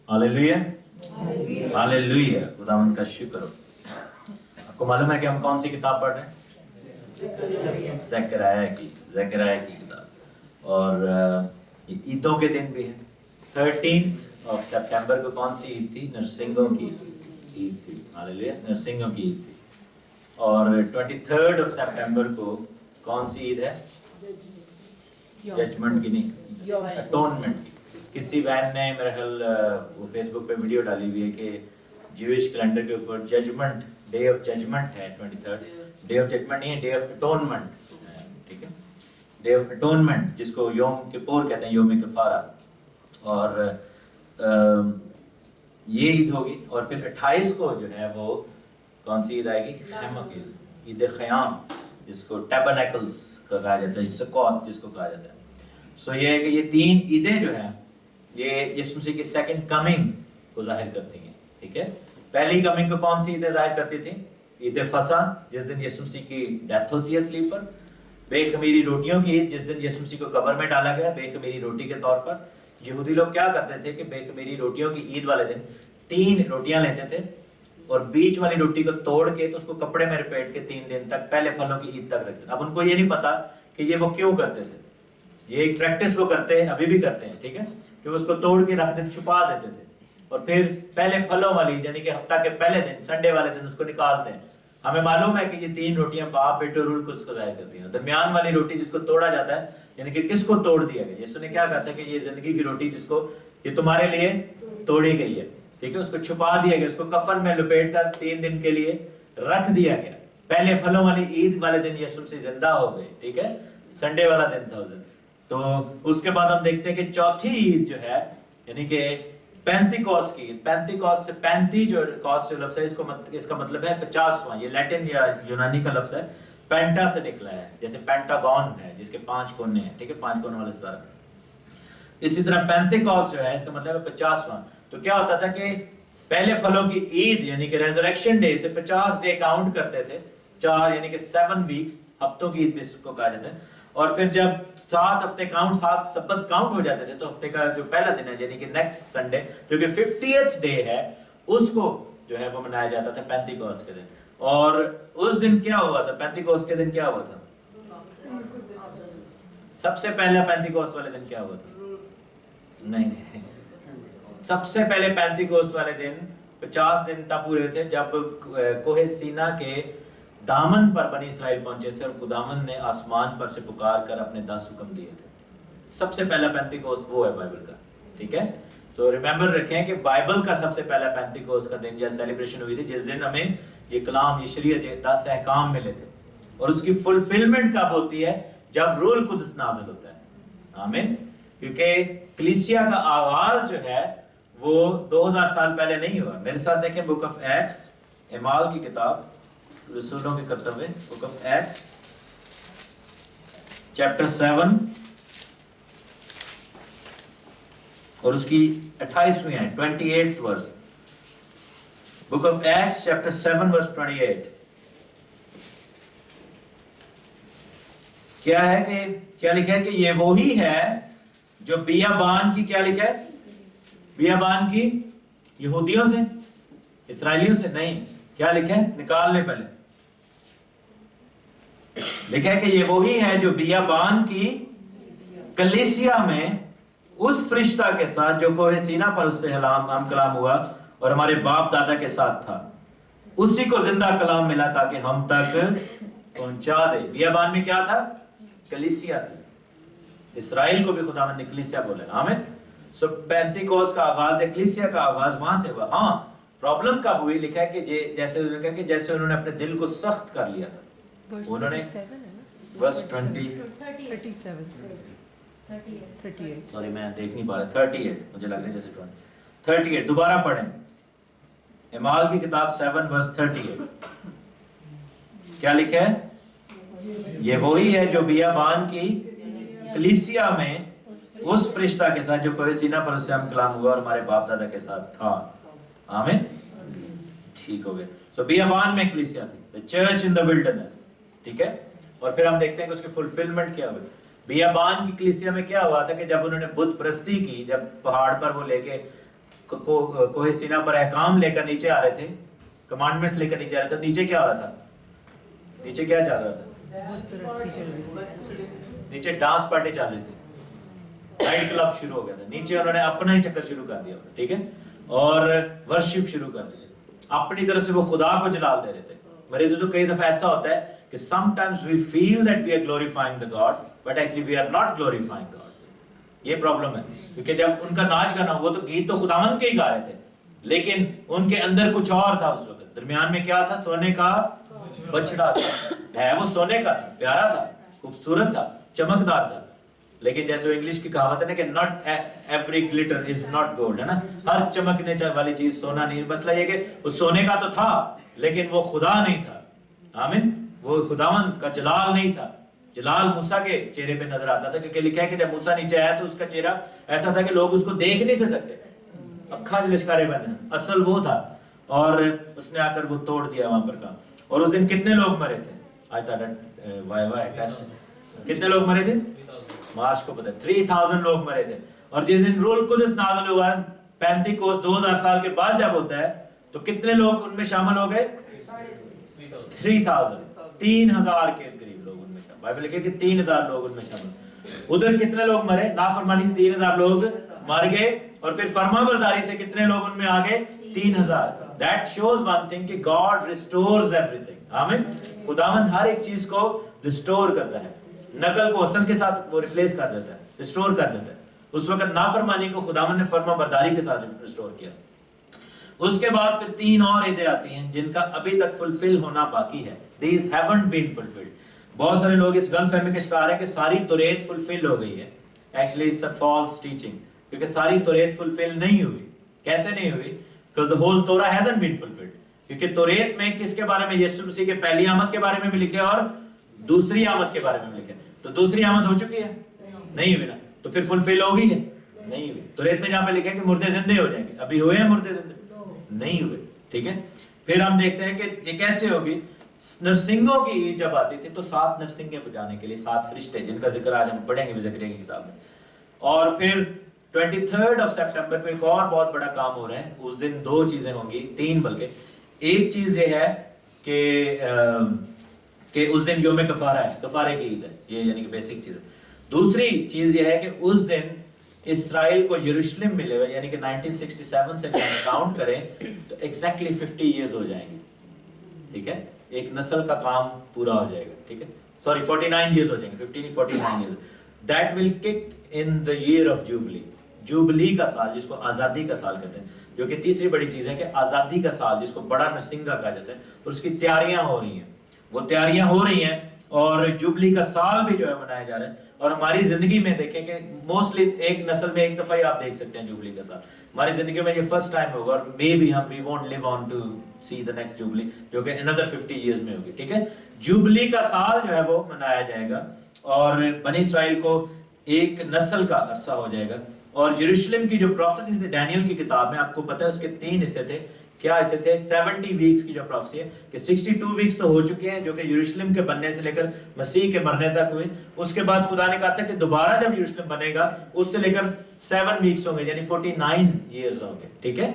Hallelujah, hallelujah, खुदावंद का शुक्र हो। आपको मालूम है कि हम कौन सी किताब पढ़ रहे हैं? ज़करिया की किताब। और ये ईदों के दिन भी है। 13 सितंबर को कौन सी ईद थी? नरसिंहों की ईद थी। हालेलुया, नरसिंहों की ईद थी। और 23 सितंबर को कौन सी ईद है? जजमेंट की नहीं, अटोनमेंट की। किसी बहन ने मेरे ख्याल वो फेसबुक पे वीडियो डाली हुई है कि ज्यूइश कैलेंडर के ऊपर जजमेंट, डे ऑफ जजमेंट है 23। डे ऑफ जजमेंट नहीं है, डे ऑफ अटोनमेंट, ठीक है, डे ऑफ अटोनमेंट, जिसको योम किपुर कहते हैं, योम कफारा। और ये ईद होगी। और फिर 28 को जो है वो कौन सी ईद आएगी? खैमा की ईद ख़याम, जिसको टैबरनेकल्स का कहा जाता है, सकौत जिसको कहा जाता है। सो ये है कि ये 3 ईदें जो हैं ये यीशु मसीह की सेकंड कमिंग को जाहिर करती हैं, ठीक है। पहली कमिंग को कौन सी ईदें जाहिर करती थी? ईद फसा, जिस दिन यीशु मसीह की डेथ होती है स्लीप पर। बेखमीरी रोटियों की ईद, जिस दिन यीशु मसीह को कब्र में डाला गया बेखमीरी रोटी के तौर पर। यहूदी लोग क्या करते थे कि बेखमीरी रोटियों की ईद वाले दिन 3 रोटियां लेते थे और बीच वाली रोटी को तोड़ के तो उसको कपड़े में लपेट के 3 दिन तक पहले फलों की ईद तक रखते थे। अब उनको ये नहीं पता कि ये वो क्यों करते थे। ये एक प्रैक्टिस वो करते हैं, अभी भी करते हैं, ठीक है, कि उसको तोड़ के रख देते, छुपा देते थे और फिर पहले फलों वाली यानी कि हफ्ता के पहले दिन, संडे वाले दिन उसको निकालते हैं। हमें मालूम है कि ये 3 रोटियां बाप बेटे और रूल को उसको जाहिर करती हैं। दरमियान वाली रोटी जिसको तोड़ा जाता है, यानी कि किसको तोड़ दिया गया? यीशु ने क्या कहा था कि ये जिंदगी की रोटी जिसको ये तुम्हारे लिए तोड़ी गई है, ठीक है, उसको छुपा दिया गया, उसको कफन में लपेट कर 3 दिन के लिए रख दिया गया। पहले फलों वाली ईद वाले दिन यीशु मसीह जिंदा हो गए, ठीक है, संडे वाला दिन था उस दिन। तो उसके बाद हम देखते हैं कि चौथी ईद जो है यानी कि पेंतिकोस्त की। पेंतिकोस्त से 35 जो कॉस्ट जो लफ्ज़ है इसका मतलब है 50वां। ये लैटिन या यूनानी का लफ्ज़ है, पेंटा से निकला है, जैसे पेंटागॉन है जिसके 5 कोने हैं, ठीक है, 5 कोने वाला सितारा। इसी तरह पेंतिकोस्त जो है इसका मतलब है 50वां। तो क्या होता था कि पहले फलों की ईद यानी कि रेजरेक्शन डे से 50 डे काउंट करते थे, 4 यानी कि 7 वीक्स, हफ्तों की ईद भी इसको कहा जाता है। और फिर जब 7 हफ्ते काउंट, 7 सब्बत काउंट हो जाते थे तो हफ्ते का जो पहला दिन है यानी कि नेक्स्ट संडे जो कि 50th डे है, उसको जो है वो मनाया जाता था पेंतिकोस्त के दिन। और उस दिन क्या हुआ था? पेंतिकोस्त के दिन क्या हुआ था? सबसे पहला पेंतिकोस्त वाले दिन क्या हुआ था? नहीं, सबसे पहले पेंतिकोस्त वाले दिन 50 दिन तब पूरे थे जब कोहे सीना के दामन पर बनी इस्राएल पहुंचे थे और खुदावन ने आसमान पर से पुकार कर अपने 10 हुक्म दिए थे। सबसे पहला पेंतिकोस्त वो है बाइबल का, ठीक है। तो रिमेंबर रखें कि बाइबल का सबसे पहला पेंतिकोस्त का दिन या सेलिब्रेशन हुई थी जिस दिन हमें ये कलाम, ये शरीयत, 10 अहकाम मिले थे। और उसकी फुलफिलमेंट कब होती है? जब रूह कुद्स नाज़िल होता है। आमीन। क्योंकि कलीसिया का आगाज जो है वो 2000 साल पहले नहीं हुआ। मेरे साथ देखें बुक ऑफ एक्ट्स, एमाल की किताब, रसूलों के कर्तव्य, बुक ऑफ एक्ट्स चैप्टर 7 और उसकी 28वीं आयत, 28th verse. Book of Acts chapter 7 verse 28। क्या है कि क्या लिखा है कि ये वही है जो बियाबान की, क्या लिखा है? बियाबान की यहूदियों से, इस्राएलियों से नहीं, क्या लिखा है? निकाल ले पहले। लिखा है कि ये वही है जो बियाबान की कलीसिया में उस फरिश्ता के साथ जो कोहे सीना पर उससे हम कलाम हुआ और हमारे बाप दादा के साथ था, उसी को जिंदा कलाम मिला ताकि हम तक पहुंचा दे। बियाबान में क्या था? कलीसिया थी। इस्राएल को भी खुदावंद ने कलीसिया बोला। आमीन। सो पेंतिकोस्त का आगाज है, कलीसिया का आगाज वहां से हुआ। हाँ, प्रॉब्लम कब हुई? लिखा है कि जैसे उन्होंने अपने दिल को सख्त कर लिया था। उन्होंने वर्स 38, सॉरी मैं देख नहीं पा रहा, 38 मुझे लग रहा है जैसे 38 दोबारा पढ़ें। एमाल की किताब 7 वर्स 38 क्या लिखा है? ये वही है जो बियाबान की कलीसिया में उस फरिश्ता के साथ जो कोहे सीना पर उससे हम कलाम हुआ और हमारे बाप दादा के साथ था। आमीन। ठीक हो गया। सो बियाबान में कलीसिया थी, the church in the wilderness, ठीक है। और फिर हम देखते हैं कि उसकी फुलफिलमेंट क्या हुई। बियाबान की कलीसिया में क्या हुआ था कि जब उन्होंने बुत परस्ती की, जब पहाड़ पर वो लेके कोहे सीना पर अहकाम लेकर नीचे आ रहे थे, कमांडमेंट्स लेकर नीचे आ रहे थे, नीचे क्या हो रहा था? नीचे क्या चल रहा था? नीचे डांस पार्टी चल रही थी, नाइट क्लब शुरू हो गया था, नीचे उन्होंने अपना ही चक्कर शुरू कर दिया, ठीक है, और वर्शिप शुरू कर दी, अपनी तरफ से वो खुदा को जलाल दे रहे थे। मरीजों तो कई दफा ऐसा होता है कि sometimes we feel that we are glorifying the God but actually we are not glorifying God। ये प्रॉब्लम है, क्योंकि जब उनका नाच गाना, वो तो गीत तो खुदावंद के ही गा रहे थे, लेकिन उनके अंदर कुछ और था। उस वक्त दरमियान में क्या था? सोने का बछड़ा था, है वो सोने का था, प्यारा था, खूबसूरत था, चमकदार था, लेकिन जैसे इंग्लिश की कहावत है ना कि not every glitter is not gold, है ना, हर चमकने वाली चीज सोना नहीं। मसला ये कि वो सोने का तो था लेकिन वो खुदा नहीं था। आमीन, वो खुदावन का जलाल नहीं था। जलाल मूसा के चेहरे पे नजर आता था, क्योंकि लिखा है कि जब मूसा नीचे आया तो उसका चेहरा ऐसा था कि लोग उसको देख नहीं थे सकते, अखा लिश्कारे बंद, असल वो था, और उसने आकर वो तोड़ दिया वहां पर काम। और उस दिन कितने लोग मरे थे? आज वाई टेस्ट, कितने लोग मरे थे? मार्च को पता है 3000 लोग मरे थे। और जिस दिन रूल कुदस नाज़िल हुआ 35 2000 साल के बाद जब होता है तो कितने लोग उनमें शामिल हो गए? 3000 के करीब लोग उनमें शामिल। बाइबल लिखे कि 3000 लोग उनमें शामिल। उधर कितने लोग मरे? नाफरमानी से 3000 लोग मर गए, और फिर फरमाबरदारी से कितने लोग उनमें आ गए? 3000। दैट शोज वन थिंग कि गॉड रिस्टोर्स एवरीथिंग। आमीन, खुदावंद हर एक चीज को रिस्टोर करता है, नकल को असल के साथ वो रिप्लेस कर देता है, रिस्टोर कर देता है। उस वक्त नाफरमानी को खुदावंद ने फरमाबरदारी के साथ रिस्टोर किया। उसके बाद फिर 3 और ईदें आती हैं जिनका अभी तक फुलफिल होना बाकी है। These haven't been fulfilled। बहुत सारे लोग इस गलतफहमी का शिकार है कि सारी तौरात फुलफिल हो गई है। Actually it's a false teaching, क्योंकि सारी तौरात फुलफिल नहीं हुई। कैसे नहीं हुई? Because the whole Torah hasn't been fulfilled। क्योंकि तौरात में किसके बारे में? यीशु मसीह के पहली आमद के बारे में भी लिखे और दूसरी आमद के बारे में भी लिखे। तो दूसरी आमद हो चुकी है? नहीं हुई ना, तो फिर फुलफिल हो गई है? नहीं हुई। तौरात में जहाँ पे लिखे कि मुर्दे जिंदे हो जाएंगे, अभी हुए हैं मुर्दे जिंदे? नहीं हुए, ठीक है। फिर हम देखते हैं कि ये कैसे होगी। नरसिंगों की ईद जब आती थी तो 7 नरसिंगे बजाने के लिए 7 फरिश्ते, जिनका जिक्र आज हम पढ़ेंगे ज़करिया की किताब में। और फिर 23 सितंबर को एक और बहुत बड़ा काम हो रहा है। उस दिन 2 चीजें होंगी, 3 बल्कि। एक चीज ये है कि उस दिन यौम कफारा है, कफारे की ईद है, ये यानी कि बेसिक चीज है। दूसरी चीज ये है कि उस दिन इसराइल को यरूशलेम मिले हुए, यानी कि 1967 से काउंट करें तो एग्जैक्टली 50 इयर्स हो जाएंगे, ठीक है। एक नस्ल का काम पूरा हो जाएगा, ठीक है। सॉरी 49 इयर्स हो जाएंगे, 49 years. That will kick in the year of jubilee. Jubilee का साल, जिसको आज़ादी का साल कहते हैं, जो कि तीसरी बड़ी चीज है कि आज़ादी का साल, जिसको बड़ा नरसिंगा कहा जाता है, और उसकी तैयारियां हो रही हैं, वो तैयारियां हो रही हैं। और जुबली का साल भी जो है मनाया जा रहा है। और हमारी जिंदगी में देखें कि मोस्टली एक नस्ल में एक दफा ही आप देख सकते हैं जुबली का साल। हमारी जिंदगी में ये फर्स्ट टाइम होगा, और maybe we won't live on to see the next jubilee, जो कि अनदर 50 इयर्स में होगी, ठीक है। जुबली का साल जो है वो मनाया जाएगा, और बनी इस्राइल को एक नस्ल का अरसा हो जाएगा। और यरूशलेम की जो प्रोफेसी थी डैनियल की किताब में, आपको पता है उसके 3 हिस्से थे। क्या हिस्से थे? 70 वीक्स की जो प्रोफेसी है कि 62 वीक्स तो हो चुके हैं, जो कि यरूशलेम के बनने से लेकर मसीह के मरने तक हुए। उसके बाद खुदा ने कहा था कि दोबारा जब यरूशलेम बनेगा उससे लेकर 7 वीक्स होंगे, यानी 49 इयर्स होंगे, ठीक है।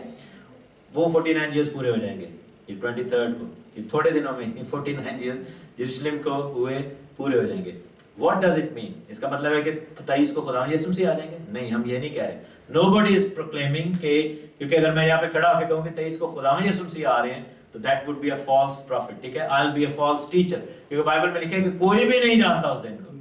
वो 49 इयर्स पूरे हो जाएंगे ये 23 को, ये थोड़े दिनों में 49 इयर्स यरूशलेम को हुए पूरे हो जाएंगे। What does it mean? इसका मतलब है कि 23 को खुदा यीशु मसीह आ जाएंगे? नहीं, हम ये नहीं कह रहे। Nobody is proclaiming कि, क्योंकि अगर मैं यहाँ पे खड़ा होकर कहूँ कि 23 को खुदा यीशु मसीह आ रहे हैं तो that would be a false prophet, ठीक है। I'll be a false teacher, क्योंकि बाइबल में लिखा है कि कोई भी नहीं जानता उस दिन को।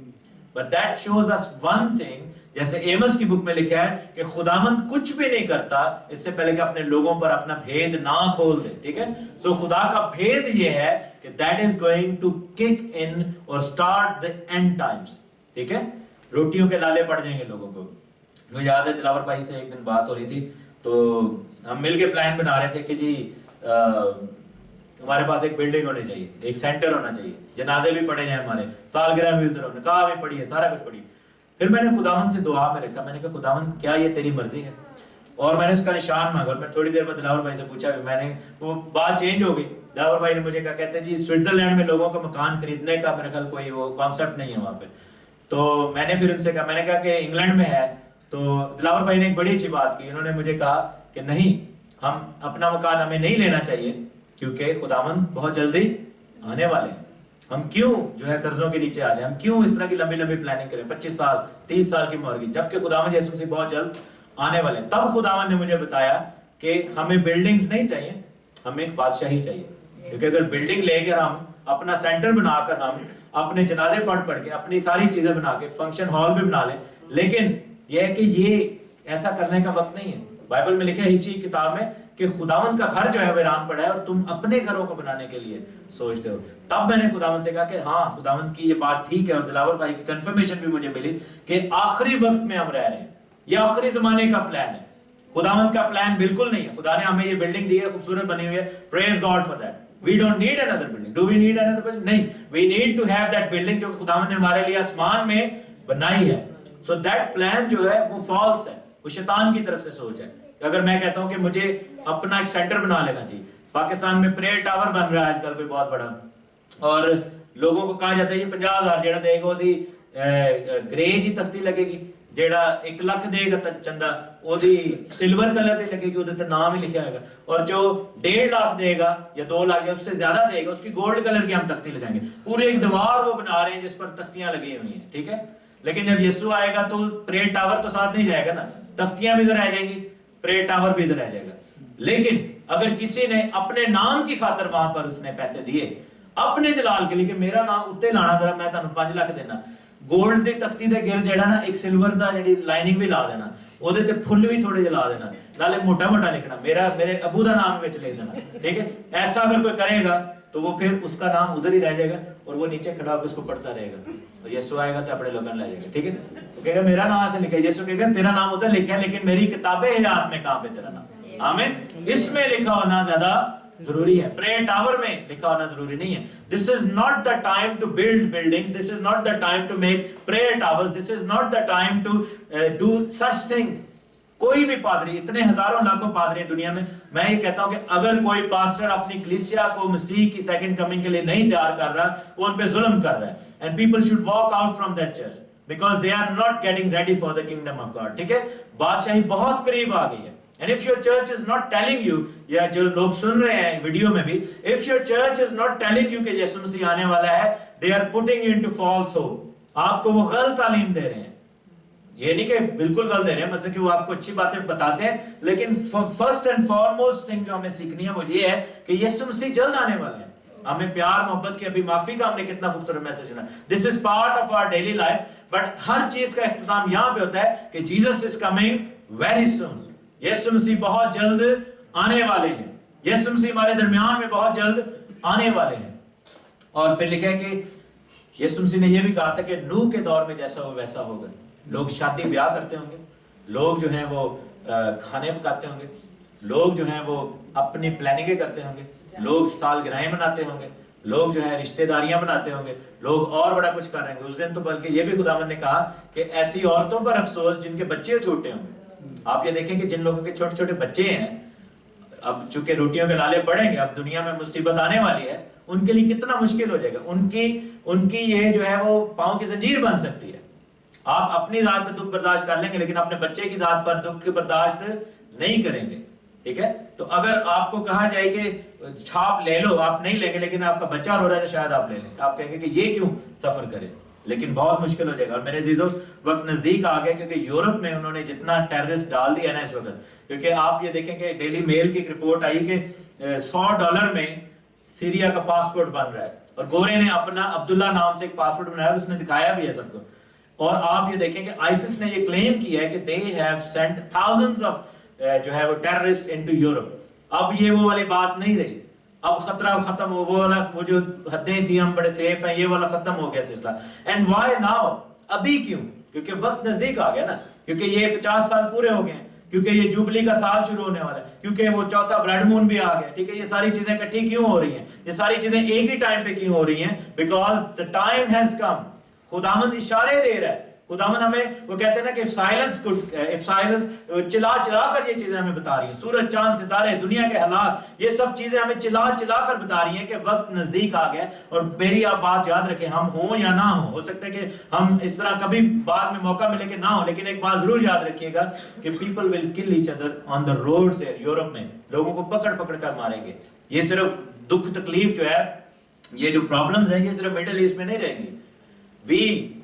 But that shows us one thing, जैसे एमस की बुक में लिखा है कि खुदावंद कुछ भी नहीं करता इससे पहले कि अपने लोगों पर अपना भेद ना खोल दे, ठीक है। तो खुदा का भेद ये है कि that is going to kick in or start the end times, ठीक है। रोटियों के लाले पड़ जाएंगे लोगों को। मुझे याद है दिलावर भाई से एक दिन बात हो रही थी, तो हम मिलके प्लान बना रहे थे कि जी हमारे पास एक बिल्डिंग होनी चाहिए, एक सेंटर होना चाहिए, जनाजे भी पड़े जाए हमारे, सालगिरह भी उधर होने, कहा भी पड़ी है, सारा कुछ पड़ी है। फिर मैंने खुदावंद से दुआ में रखा, मैंने कहा खुदावंद क्या ये तेरी मर्जी है? और मैंने उसका निशान मांगा। और मैं थोड़ी देर बाद दिलावर भाई से पूछा, मैंने वो बात चेंज हो गई। दिलावर भाई ने मुझे कहा, कहते जी स्विट्जरलैंड में लोगों को मकान खरीदने का मेरे ख्याल कोई वो कॉन्सेप्ट नहीं है वहाँ पे। तो मैंने फिर उनसे कहा, मैंने कहा कि इंग्लैंड में है تو دلاور بھائی نے ایک بڑی اچھی بات کی، انہوں نے مجھے کہا کہ نہیں، ہم اپنا مکان ہمیں نہیں لینا چاہیے کیونکہ خداوند بہت جلدی آنے والے ہیں، ہم کیوں جو ہے قرضوں کے نیچے آ جائیں، ہم کیوں اس طرح کی لمبی لمبی پلاننگ کریں، 25 سال 30 سال کی مورگیج، جبکہ خداوند یسوع مسیح بہت جلد آنے والے ہیں۔ تب خداوند نے مجھے بتایا کہ ہمیں بلڈنگز نہیں چاہیے، ہمیں ایک بادشاہی چاہیے، کیونکہ اگر بلڈنگ لے کر ہم اپنا سینٹر بنا کر ہم اپنے جنازے پڑھ کے اپنی ساری چیزیں بنا کے فنکشن ہال بھی بنا لیں، لیکن یہ ہے کہ یہ ایسا کرنے کا وقت نہیں ہے۔ بائبل میں لکھا ہے ہچی کتاب میں کہ خداوند کا گھر جو ہے ویران پڑا ہے اور تم اپنے گھروں کو بنانے کے لیے سوچتے ہو۔ تب میں نے خداوند سے کہا کہ ہاں خداوند کی یہ بات ٹھیک ہے، اور دلاور بھائی کی کنفرمیشن بھی مجھے ملی کہ آخری وقت میں ہم رہ رہے ہیں، یہ آخری زمانے کا پلان ہے، خداوند کا پلان بالکل نہیں ہے۔ خدا نے ہمیں یہ بلڈنگ دی ہے، خوبصورت بنی ہوئی ہے، praise God for that. We don't need another building. Do we need another building? نہیں، we need to have that building جو خداوند نے ہمارے لیے آسمان میں بنائی ہے۔ So that plan جو ہے وہ فالس ہے، وہ شیطان کی طرف سے سوچ ہے۔ اگر میں کہتا ہوں کہ مجھے اپنا ایک سینٹر بنا لینا چاہیے، پاکستان میں پریئر ٹاور بن رہا ہے آج کل کوئی بہت بڑا، اور لوگوں کو کہا جاتا ہے یہ 50,000 جیڑا دے گا وہ گریج ہی تختی لگے گی، جیڑا 1 لاکھ دے گا چندہ وہ سلور کلر دی لگے گی، وہ نام ہی لکھا ہوگا، اور جو 1.5 لاکھ دے گا یا 2 لاکھ یا اس سے زیادہ دے گا اس کی گولڈ کلر کی ہم تختی لگائیں گے۔ پورے ایک دیوار وہ بنا رہے ہیں جس پر تختیاں لگی ہوئی ہیں، ٹھیک ہے، لیکن جب یسوع آئے گا تو پریئر ٹاور تو ساتھ نہیں جائے گا نا، تختیاں بھی ادھر آ جائیں گی، پریئر ٹاور بھی ادھر آ جائے گا۔ لیکن اگر کسی نے اپنے نام کی خاطر وہاں پر اس نے پیسے دیے اپنے جلال کے لیے کہ میرا نام اتنے لانا ذرا میں تانوں 5 لاکھ دینا، گولڈ دی تختی دے گر جیڑا نا ایک سلور دا جڑی لائننگ بھی لا دینا، او دے تے پھل بھی تھوڑے جلا دینا، نالے موٹا موٹا لکھنا میرے ابو دا نام وچ لکھ دینا، ٹھیک ہے، ایسا اگر کوئی کرے گا تو وہ پھر اس کا نام ادھر ہی رہ جائے گا اور وہ نیچے کھڑا ہو کے اس کو پڑھتا رہے گا، اور یسوع آئے گا تو اپنے لوگوں لے جائے گا، ٹھیک ہے، وہ کہے گا میرا نام اتنے لکھا ہے، یسوع کہے گا تیرا نام ادھر لکھا ہے لیکن میری کتاب حیات میں کہاں پہ تیرا نام، آمین، اس میں لکھا ہونا زیادہ ضروری ہے، پریئر ٹاور میں لکھا ہونا ضروری نہیں ہے۔ This is not the time to build buildings, this is not the time to make prayer towers, this is not the time to do such things۔ کوئی بھی پادری، اتنے ہزاروں لاکھوں پادری دنیا میں یہ کہتا ہوں کہ اگر کوئی پاسٹر اپنی کلیسیا کو مسیح کی سیکنڈ کمنگ کے لیے نہیں تیار کر رہا، وہ ان پہ ظلم کر رہا ہے، and people should walk out from that church because they are not getting ready for the kingdom of God، ٹھیک ہے، بادشاہی بہت قریب آ گئی ہے۔ And if your church is not telling you، یا جو لوگ سن رہے ہیں ویڈیو میں بھی، if your church is not telling you کہ یسوع مسیح آنے والا ہے، they are putting you into false hope، آپ کو وہ غلط تعلیم دے رہے ہیں، یہ نہیں کہ بالکل غلط دے رہے ہیں، مطلب کہ وہ آپ کو اچھی باتیں بتاتے ہیں، لیکن فرسٹ اینڈ فارموسٹ تھنگ جو ہمیں سیکھنی ہے وہ یہ ہے کہ یسوع مسیح جلد آنے والے ہیں۔ ہمیں پیار محبت کی ابھی معافی کا ہم نے کتنا خوبصورت میسج سنا، this is part of our daily life, but ہر چیز کا اختتام یہاں پہ ہوتا ہے کہ Jesus is coming very soon, یسوع مسیح بہت جلد آنے والے ہیں، یسوع مسیح ہمارے درمیان میں بہت جلد آنے والے ہیں۔ اور پھر لکھا ہے کہ یسوع مسیح نے یہ بھی کہا تھا کہ نوح کے دور میں جیسا ہو ویسا ہوگا، لوگ شادی بیاہ کرتے ہوں گے، لوگ جو ہیں وہ کھانے پکاتے ہوں گے، لوگ جو ہیں وہ اپنی پلاننگیں کرتے ہوں گے، لوگ سالگرہیں مناتے ہوں گے، لوگ جو ہے رشتہ داریاں بناتے ہوں گے، لوگ اور بڑا کچھ کر رہے ہیں۔ اس دن تو بلکہ یہ بھی خداوند نے کہا کہ ایسی عورتوں پر افسوس جن کے بچے چھوٹے ہوں گے۔ آپ یہ دیکھیں کہ جن لوگوں کے چھوٹے چھوٹے بچے ہیں، اب چونکہ روٹیوں کے لالے پڑیں گے، اب دنیا میں مصیبت آنے والی ہے، ان کے لیے کتنا مشکل ہو جائے گا، ان کی یہ جو ہے وہ پاؤں کی زنجیر بن سکتی ہے۔ آپ اپنی ذات پہ دکھ برداشت کر لیں گے لیکن اپنے بچے کی ذات پر دکھ برداشت نہیں کریں گے، ٹھیک ہے، تو اگر آپ کو کہا جائے کہ چھاپ لے لو، آپ نہیں لیں گے، لیکن آپ کا بچہ رو رہا ہے تو شاید آپ لے لیں، آپ کہیں گے کہ یہ کیوں سفر کرے، لیکن بہت مشکل ہو جائے گا۔ اور میرے عزیزو وقت نزدیک آ گیا، کیونکہ یورپ میں انہوں نے جتنا ٹیررسٹ ڈال دیا نا اس وقت، کیونکہ آپ یہ دیکھیں کہ ڈیلی میل کی ایک رپورٹ آئی کہ $100 میں سیریا کا پاسپورٹ بن رہا ہے، اور گورے نے اپنا عبداللہ نام سے ایک پاسپورٹ بنایا، اس نے دکھایا بھی ہے سب کو۔ اور آپ یہ دیکھیں کہ آئسس نے یہ کلیم کیا ہے کہ they have sent thousands of جو ہے وہ ٹیررسٹ into Europe۔ اب یہ وہ والی بات نہیں رہی، اب خطرہ ختم ہو، وہ جو حدیں تھیں ہم بڑے سیف ہیں، یہ والا ختم ہو گیا سلسلہ۔ اینڈ وائی ناؤ، ابھی کیوں؟ کیونکہ وقت نزدیک آ گیا نا، کیونکہ یہ 50 سال پورے ہو گئے ہیں، کیونکہ یہ جوبلی کا سال شروع ہونے والا ہے، کیونکہ وہ چوتھا بلڈ مون بھی آ گیا، ٹھیک ہے، یہ ساری چیزیں اکٹھی کیوں ہو رہی ہیں، یہ ساری چیزیں ایک ہی ٹائم پہ کیوں ہو رہی ہیں؟ Because the time has come۔ خداوند اشارے دے رہا ہے खुदावंद हमें, वो कहते हैं ना कि इफ साइलेंस चिल्ला चिल्ला कर ये चीजें हमें बता रही हैं, सूरज चांद सितारे दुनिया के हालात, ये सब चीजें हमें चिल्ला चिल्ला कर बता रही हैं कि वक्त नजदीक आ गया। और मेरी आप बात याद रखें, हम हो या ना हो सकता है कि हम इस तरह कभी बाद में मौका मिले कि ना हो, लेकिन एक बात जरूर याद रखिएगा कि people will kill each other on the road से। यूरोप में लोगों को पकड़ पकड़ कर मारेंगे। ये सिर्फ दुख तकलीफ जो है, ये जो प्रॉब्लम्स हैं, ये सिर्फ मिडिल ईस्ट में नहीं रहेंगी। We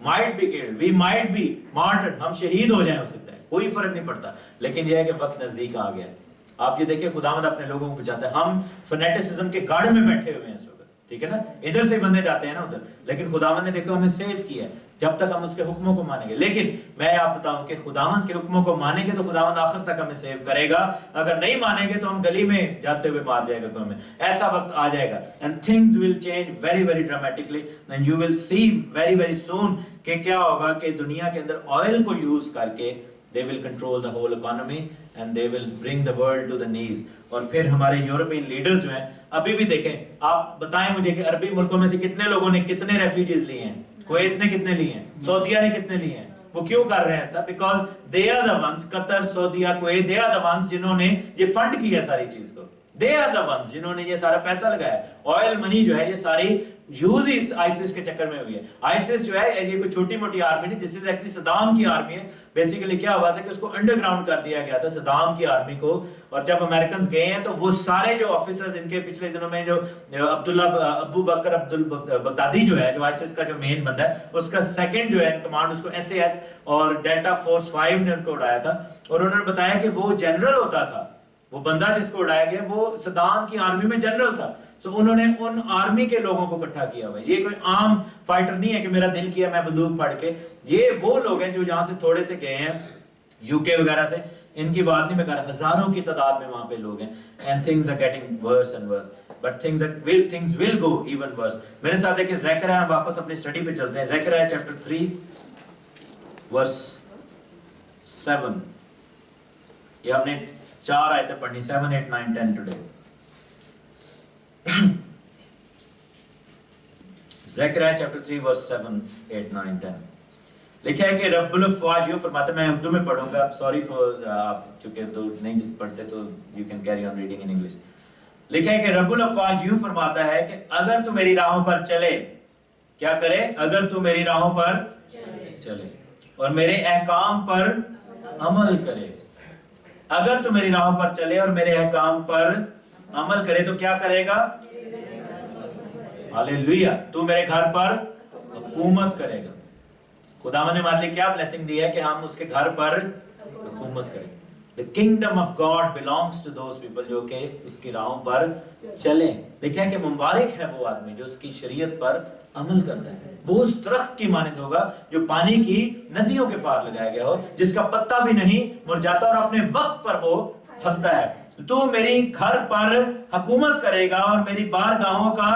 might be killed, we might be martyred, हम शहीद हो जाएं हो सकता है, कोई फर्क नहीं पड़ता, लेकिन यह है कि वक्त नजदीक आ गया है। आप ये देखिए खुदावंद अपने लोगों को बचाता है। हम फनेटिसिज्म के गाढ़ में बैठे हुए हैं इस वक्त, ठीक है ना, इधर से बंदे जाते हैं ना उधर, लेकिन खुदावंद ने देखो हमें सेव किया है जब तक हम उसके हुक्मों को मानेंगे। लेकिन मैं आप बताऊं कि खुदावंद के हुक्मों को मानेंगे तो खुदावंद आखिर तक हमें सेव करेगा, अगर नहीं मानेंगे तो हम गली में जाते हुए मार जाएगा कोई हमें। ऐसा वक्त आ जाएगा and things will change very very dramatically and you will see very very soon कि क्या होगा कि दुनिया के अंदर ऑयल को यूज करके they will control the whole economy and they will bring the world to the knees। और फिर हमारे यूरोपियन लीडर्स जो हैं, अभी भी देखें, आप बताएं मुझे कि अरबी मुल्कों में से कितने लोगों ने कितने रेफ्यूजीज लिए हैं, कुवैत ने कितने लिए हैं, सऊदीया ने कितने लिए हैं। वो क्यों कर रहे हैं ऐसा? Because they are the ones, Qatar, सऊदीया, Kuwait, they are the ones जिन्होंने ये फंड किया सारी चीज को, दे आर द वंस जिन्होंने ये सारा पैसा लगाया। ऑयल मनी जो है ये सारी यूज इस आईसिस के चक्कर में हुई है। आईसिस जो है ये कोई छोटी मोटी आर्मी नहीं, दिस इज एक्चुअली सदाम की आर्मी है। बेसिकली क्या हुआ था कि उसको अंडरग्राउंड कर दिया गया था सदाम की आर्मी को, और जब अमेरिकन गए हैं तो वो सारे जो ऑफिसर्स इनके पिछले दिनों में जो अबू बकर अब्दुल बगदादी जो है, जो आईसिस का जो मेन बंदा है, उसका सेकंड जो है इन कमांड, उसको एसएएस और डेल्टा फोर्स 5 ने उनको उड़ाया था। और उन्होंने बताया कि वो जनरल होता था, वो बंदा जिसको उड़ाया गया वो सदाम की आर्मी में जनरल था। तो उन्होंने उन आर्मी के लोगों को इकट्ठा किया हुआ है। ये कोई आम फाइटर नहीं है कि मेरा दिल किया मैं बंदूक फाड़ के। ये वो लोग हैं जो यहाँ से थोड़े से गए हैं यूके वगैरह से, इनकी बात नहीं मैं कर रहा, हजारों की तादाद में वहां पे लोग हैं। And things are getting worse and worse, but things will go even worse. मेरे साथ है कि ज़करिया, हम वापस अपनी स्टडी पे चलते हैं। ज़करिया चैप्टर 3 वर्स 7, ये हमने 4 आयतें पढ़नी, 7, 8, 9, 10 टुडे। ज़करिया चैप्टर 3 वर्स 7, 8, 9, 10 लिखा है कि रब्बुल अफ़वाज यूं फरमाता, मैं उर्दू में पढ़ूंगा, सॉरी फॉर आप चूंकि तो नहीं पढ़ते तो you can carry on reading in English. लिखा है कि रब्बुल अफ़वाज यूं फरमाता है कि अगर तू मेरी राहों पर चले, क्या करे? अगर तू मेरी राहों पर चले और मेरे अहकाम पर अमल करे। अगर तू मेरी राहों पर चले और मेरे अहकाम पर अमल करे तो क्या करेगा? हालेलुया, तू मेरे घर पर हुकूमत करेगा। खुदावन ने हमारे लिए क्या ब्लेसिंग दी है कि हम उसके घर पर हुकूमत करें। The kingdom of God belongs to those people जो कि उसकी राहों पर चले। देखिए कि मुबारक है वो आदमी जो उसकी शरीयत पर अमल करता है। वो उस दरख्त की मानद होगा जो पानी की नदियों के पार लगाया गया हो, जिसका पत्ता भी नहीं मुरझाता और अपने वक्त पर वो फलता है। तू मेरी घर पर हुकूमत करेगा और मेरी बारगाहों का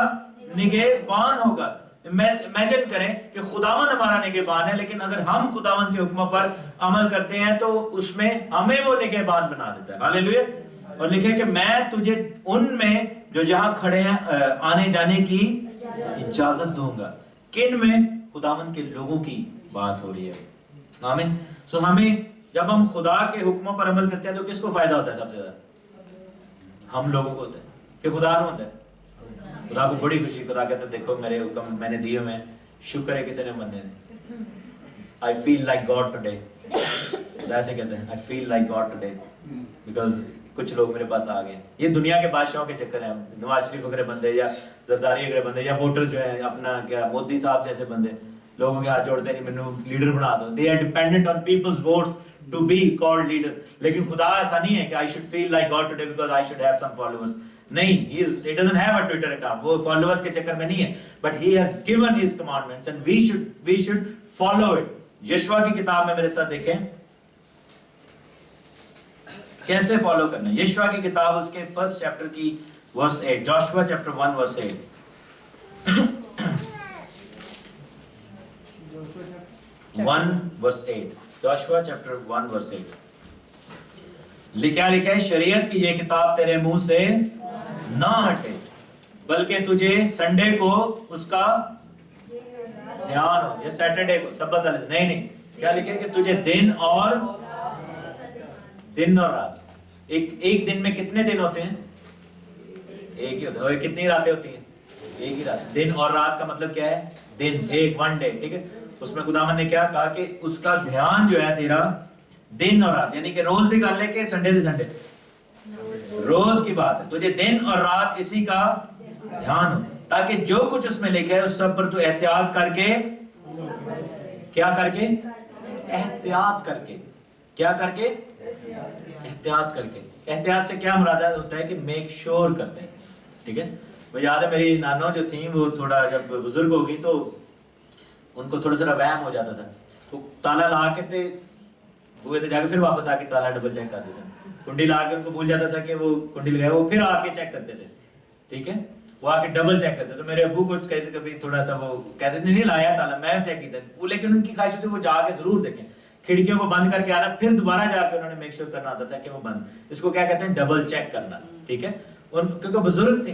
निगहबान होगा। इमेजिन करें कि खुदावंद हमारा निगहबान है, लेकिन अगर हम खुदावंद के हुक्मों पर अमल करते हैं तो उसमें हमें वो निगहबान बना देता है। हालेलुया। और लिखे कि मैं तुझे उनमें जो जहां खड़े हैं आने जाने की इजाजत दूंगा। किन में? खुदावंद के लोगों की बात हो रही है। आमीन। सो हमें जब हम खुदा के हुक्मों पर अमल करते हैं तो किसको फायदा होता है? सबसे ज्यादा हम लोगों को होता है कि खुदा को होता है। खुदा को बड़ी खुशी, खुदा कहते हैं देखो मेरे हुक्म मैंने दिए हुए हैं, शुक्र है किसी ने माने। I feel like God today, खुदा ऐसे कहते हैं, I feel like God today because कुछ लोग मेरे पास आ गए। ये दुनिया के बादशाहों के चक्कर हैं, नवाज शरीफ वगैरह बंदे या जरदारी वगैरह बंदे या वोटर जो है अपना क्या मोदी साहब जैसे बंदे लोगों के हाथ जोड़ते नहीं मैनू लीडर बना दो। They are dependent on people's votes to be called leaders. लेकिन खुदा ऐसा नहीं है कि I should feel like God today because I should have some followers. नहीं, he doesn't have a Twitter account, वो followers के चक्कर में नहीं है, but he has given his commandments and we should follow it। यशवा की किताब में मेरे साथ देखें कैसे फॉलो करना है। यशवा की किताब उसके फर्स्ट चैप्टर की verse 8, Joshua chapter 1 verse 8। Joshua chapter 1 verse 8 लिखा है, शरीयत की ये किताब तेरे मुंह से ना हटे, बल्कि तुझे संडे को उसका ध्यान हो, या सैटरडे को, सबत नहीं, क्या लिखे कि तुझे दिन और रात, एक दिन में कितने दिन होते हैं? एक ही होता है। और कितनी रातें होती हैं? एक ही रात। दिन और रात का मतलब क्या है? दिन, एक, वन डे, ठीक है। उसमें खुदावन ने क्या कहा कि उसका ध्यान जो है तेरा दिन और रात, यानी कि रोज निकाल ले के संडे से संडे, रोज की बात है। तुझे दिन और रात इसी का ध्यान हो, ताकि जो कुछ उसमें लिखा है उस सब पर तू एहतियात करके, क्या करके? एहतियात करके। क्या करके? एहतियात करके। एहतियात से क्या मुराद होता है कि मेक श्योर करते हैं, ठीक है। मुझे याद है मेरी नानो जो थी वो थोड़ा जब बुजुर्ग हो गई तो उनको थोड़ा थोड़ा वहम हो जाता था, तो ताला ला के ते बुए जाके फिर वापस आके ताला डबल चेक करते थे। कुंडी ला के उनको भूल जाता था कि वो कुंडी लगाए, वो फिर आके चेक करते थे, ठीक है। वो आके डबल चेक करते। तो मेरे अब्बू को कहते कभी थोड़ा सा वो कहते नहीं लाया ताला, मैं चेक किया वो, लेकिन उनकी ख्वाहिश होती वो जाके जरूर देखें, खिड़कियों को बंद करके आना, फिर दोबारा जाके उन्होंने मेक श्योर करना होता था कि वो बंद। इसको क्या कहते हैं? डबल चेक करना, ठीक है। क्योंकि बुजुर्ग थी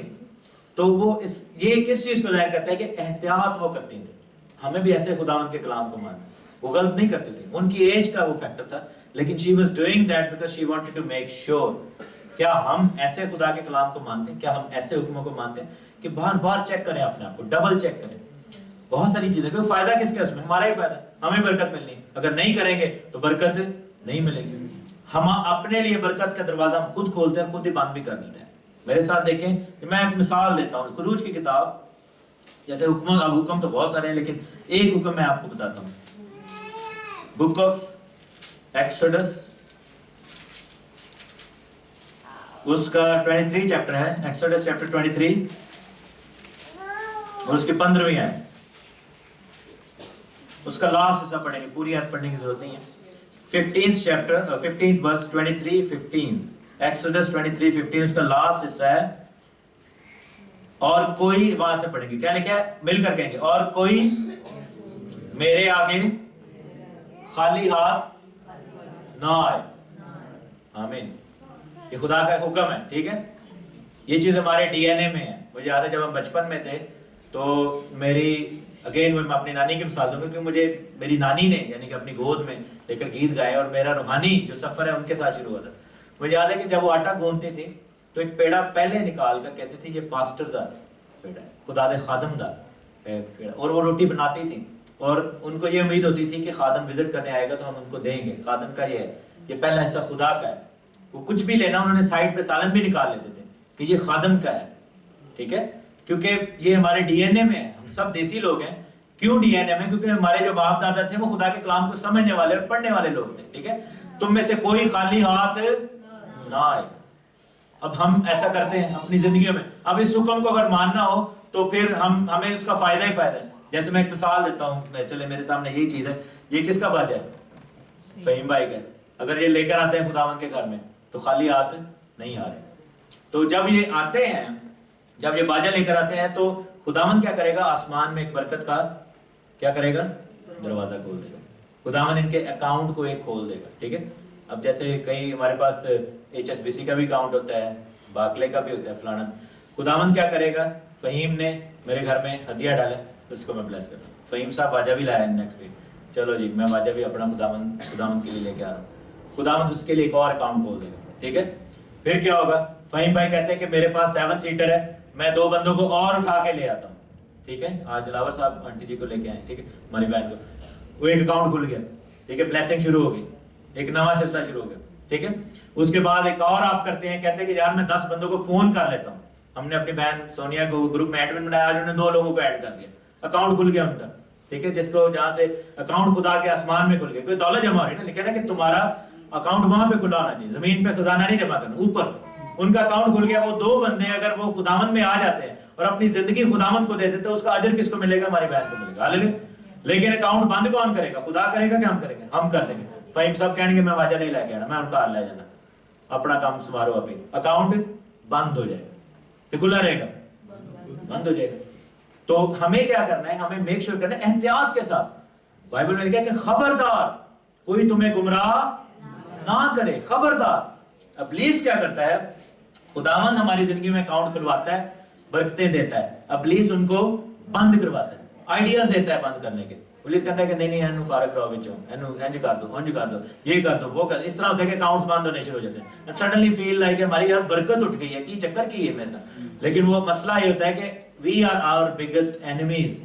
तो वो ये किस चीज को जाहिर करता है कि एहतियात वो करती थी। हमें भी ऐसे खुदावंद के कलाम को मानना, वो गलत नहीं करती थी। उनकी एज का वो फैक्टर था, लेकिन she was doing that because she wanted to make sure. क्या हम ऐसे खुदा के कलाम को मानते हैं? क्या हम ऐसे हुक्मों को मानते हैं कि बार बार चेक करें अपने आप को, डबल चेक करें? बहुत सारी चीजें, क्योंकि फायदा किसका उसमें? हमारा ही फायदा, हमें बरकत मिलनी। अगर नहीं करेंगे तो बरकत नहीं मिलेगी। हम अपने लिए बरकत का दरवाजा हम खुद खोलते हैं, खुद ही बंद भी कर देते हैं। मेरे साथ देखें कि मैं एक मिसाल देता हूँ, खुरूज की किताब, जैसे हुक्म, अब हुक्म तो बहुत सारे हैं लेकिन एक हुक्म मैं आपको बताता हूँ। बुक ऑफ एक्सोडस, उसका 23 चैप्टर है, एक्सोडस चैप्टर 23 और उसकी 15वीं है। उसका लास्ट हिस्सा पढ़ेंगे, पूरी आयत पढ़ने की जरूरत नहीं है। 15th chapter 15th verse 23:15, exodus 23:15 उसका लास्ट हिस्सा है। और कोई, वहां से पढ़ेंगे, क्या लिखा है? मिलकर कहेंगे, और कोई मेरे आगे खाली हाथ ना आए। आमीन। ये खुदा का हुक्म है, ठीक है। ये चीज हमारे डीएनए में है। मुझे याद है जब हम बचपन में थे तो मेरी, अगेन मैं अपनी नानी की मिसाल दूंगा, क्योंकि मुझे मेरी नानी ने यानी कि अपनी गोद में लेकर गीत गाए और मेरा रूहानी जो सफर है उनके साथ शुरू हुआ था। मुझे याद है कि जब वो आटा गूंथते थे तो एक पेड़ा पहले निकाल कर कहते थे ये पास्टर दा पेड़ा है, खुदा दे खादम दा पेड़ा। और वो रोटी बनाती थी और उनको ये उम्मीद होती थी कि खादम विजिट करने आएगा तो हम उनको देंगे। खादम का ये है, ये पहला हिस्सा खुदा का है। वो कुछ भी लेना, उन्होंने साइड पे सालन भी निकाल लेते थे कि ये खादम का है, ठीक है। क्योंकि ये हमारे डीएनए में है, हम सब देसी लोग हैं। क्यों डीएनए में? क्योंकि हमारे जो बाप दादा थे वो खुदा के कलाम को समझने वाले और पढ़ने वाले लोग थे, ठीक है। तुम में से कोई खाली हाथ ना आए। अब हम ऐसा करते हैं अपनी जिंदगी में। अब इस हुक्म को अगर मानना हो तो फिर हमें उसका फायदा ही फायदा है। जैसे मैं एक मिसाल देता हूँ, चले मेरे सामने यही चीज है, ये किसका बाजा है? फहीम भाई का। अगर ये लेकर आते हैं खुदावन के घर में तो खाली हाथ नहीं आ रहे। तो जब ये आते हैं, जब ये बाजा लेकर आते हैं तो खुदावन क्या करेगा? आसमान में एक बरकत का क्या करेगा? दरवाजा खोल देगा। खुदावन इनके अकाउंट को एक खोल देगा, ठीक है। अब जैसे कई हमारे पास HSBC का भी अकाउंट होता है, बाकले का भी होता है, फलाना। खुदावन क्या करेगा? फहीम ने मेरे घर में हदिया डाला, उसको मैं ब्लेस करता हूँ। फहीम साहब बाजा भी लाया नेक्स्ट वीक, चलो जी मैं बाजा भी अपना खुदावन के लिए लेके आ रहा हूँ। खुदावन उसके लिए एक और अकाउंट खोल देगा, ठीक है। फिर क्या होगा? फहीम भाई कहते हैं कि मेरे पास 7 सीटर है, मैं 2 बंदों को और उठा के ले आता हूँ, ठीक है। आज दिलावर साहब आंटी जी को लेके आए, ठीक है, हमारी बहन को। वो एक अकाउंट खुल गया, ठीक है। ब्लेसिंग शुरू हो गई, एक नवा सिलसिला शुरू हो गया, ठीक है। उसके बाद एक और आप करते हैं, कहते हैं कि यार मैं 10 बंदों को फोन कर लेता हूँ। हमने अपनी बहन सोनिया को ग्रुप में एडमिन बनाया, आज उन्होंने 2 लोगों को ऐड कर दिया, अकाउंट खुल गया उनका, ठीक है। जिसको जहाँ से अकाउंट खुदा के आसमान में खुल गया, कोई दौलत जमा हो रही है ना, लिखा ना कि तुम्हारा अकाउंट वहां पे खुला होना चाहिए, जमीन पे खजाना नहीं जमा करना, ऊपर। उनका अकाउंट खुल गया। वो 2 बंदे अगर वो खुदावन में आ जाते हैं और अपनी जिंदगी खुदावन को दे देते हैं, उसका अजर किसको मिलेगा? हमारी बहन को मिलेगा। हालेलुया। लेकिन अकाउंट बंद कौन करेगा? खुदा करेगा कि हम करेंगे? हम कर देंगे। फहीम साहब कहेंगे मैं वाजा नहीं लेके आना, मैं उनका हाल ले जाना, अपना काम संभालो आप ही। अकाउंट बंद हो जाएगा, ये खुला रहेगा, बंद हो जाएगा। तो हमें क्या करना है? हमें मेक श्योर करना है एहतियात के साथ। बाइबल में लिखा है कि खबरदार कोई तुम्हें गुमराह ना करे, खबरदार। इब्लीस क्या करता है? खुदावन हमारी जिंदगी में अकाउंट खुलवाता है, बरकतें देता है, इब्लीस उनको बंद करवाता है, आइडियाज देता है बंद करने के। पुलिस कहता है कि नहीं इन्हू फारग कराओ विचों, इन्हू इंज कर दो, उंज कर दो, ये कर दो, वो कर। इस तरह होता है कि अकाउंट्स बंद होने शुरू हो जाते हैं। एंड सडनली फील लाइक हमारी यार बरकत उठ गई है, की चक्कर की है मेरे साथ। लेकिन वो मसला ये होता है कि we are our biggest enemies.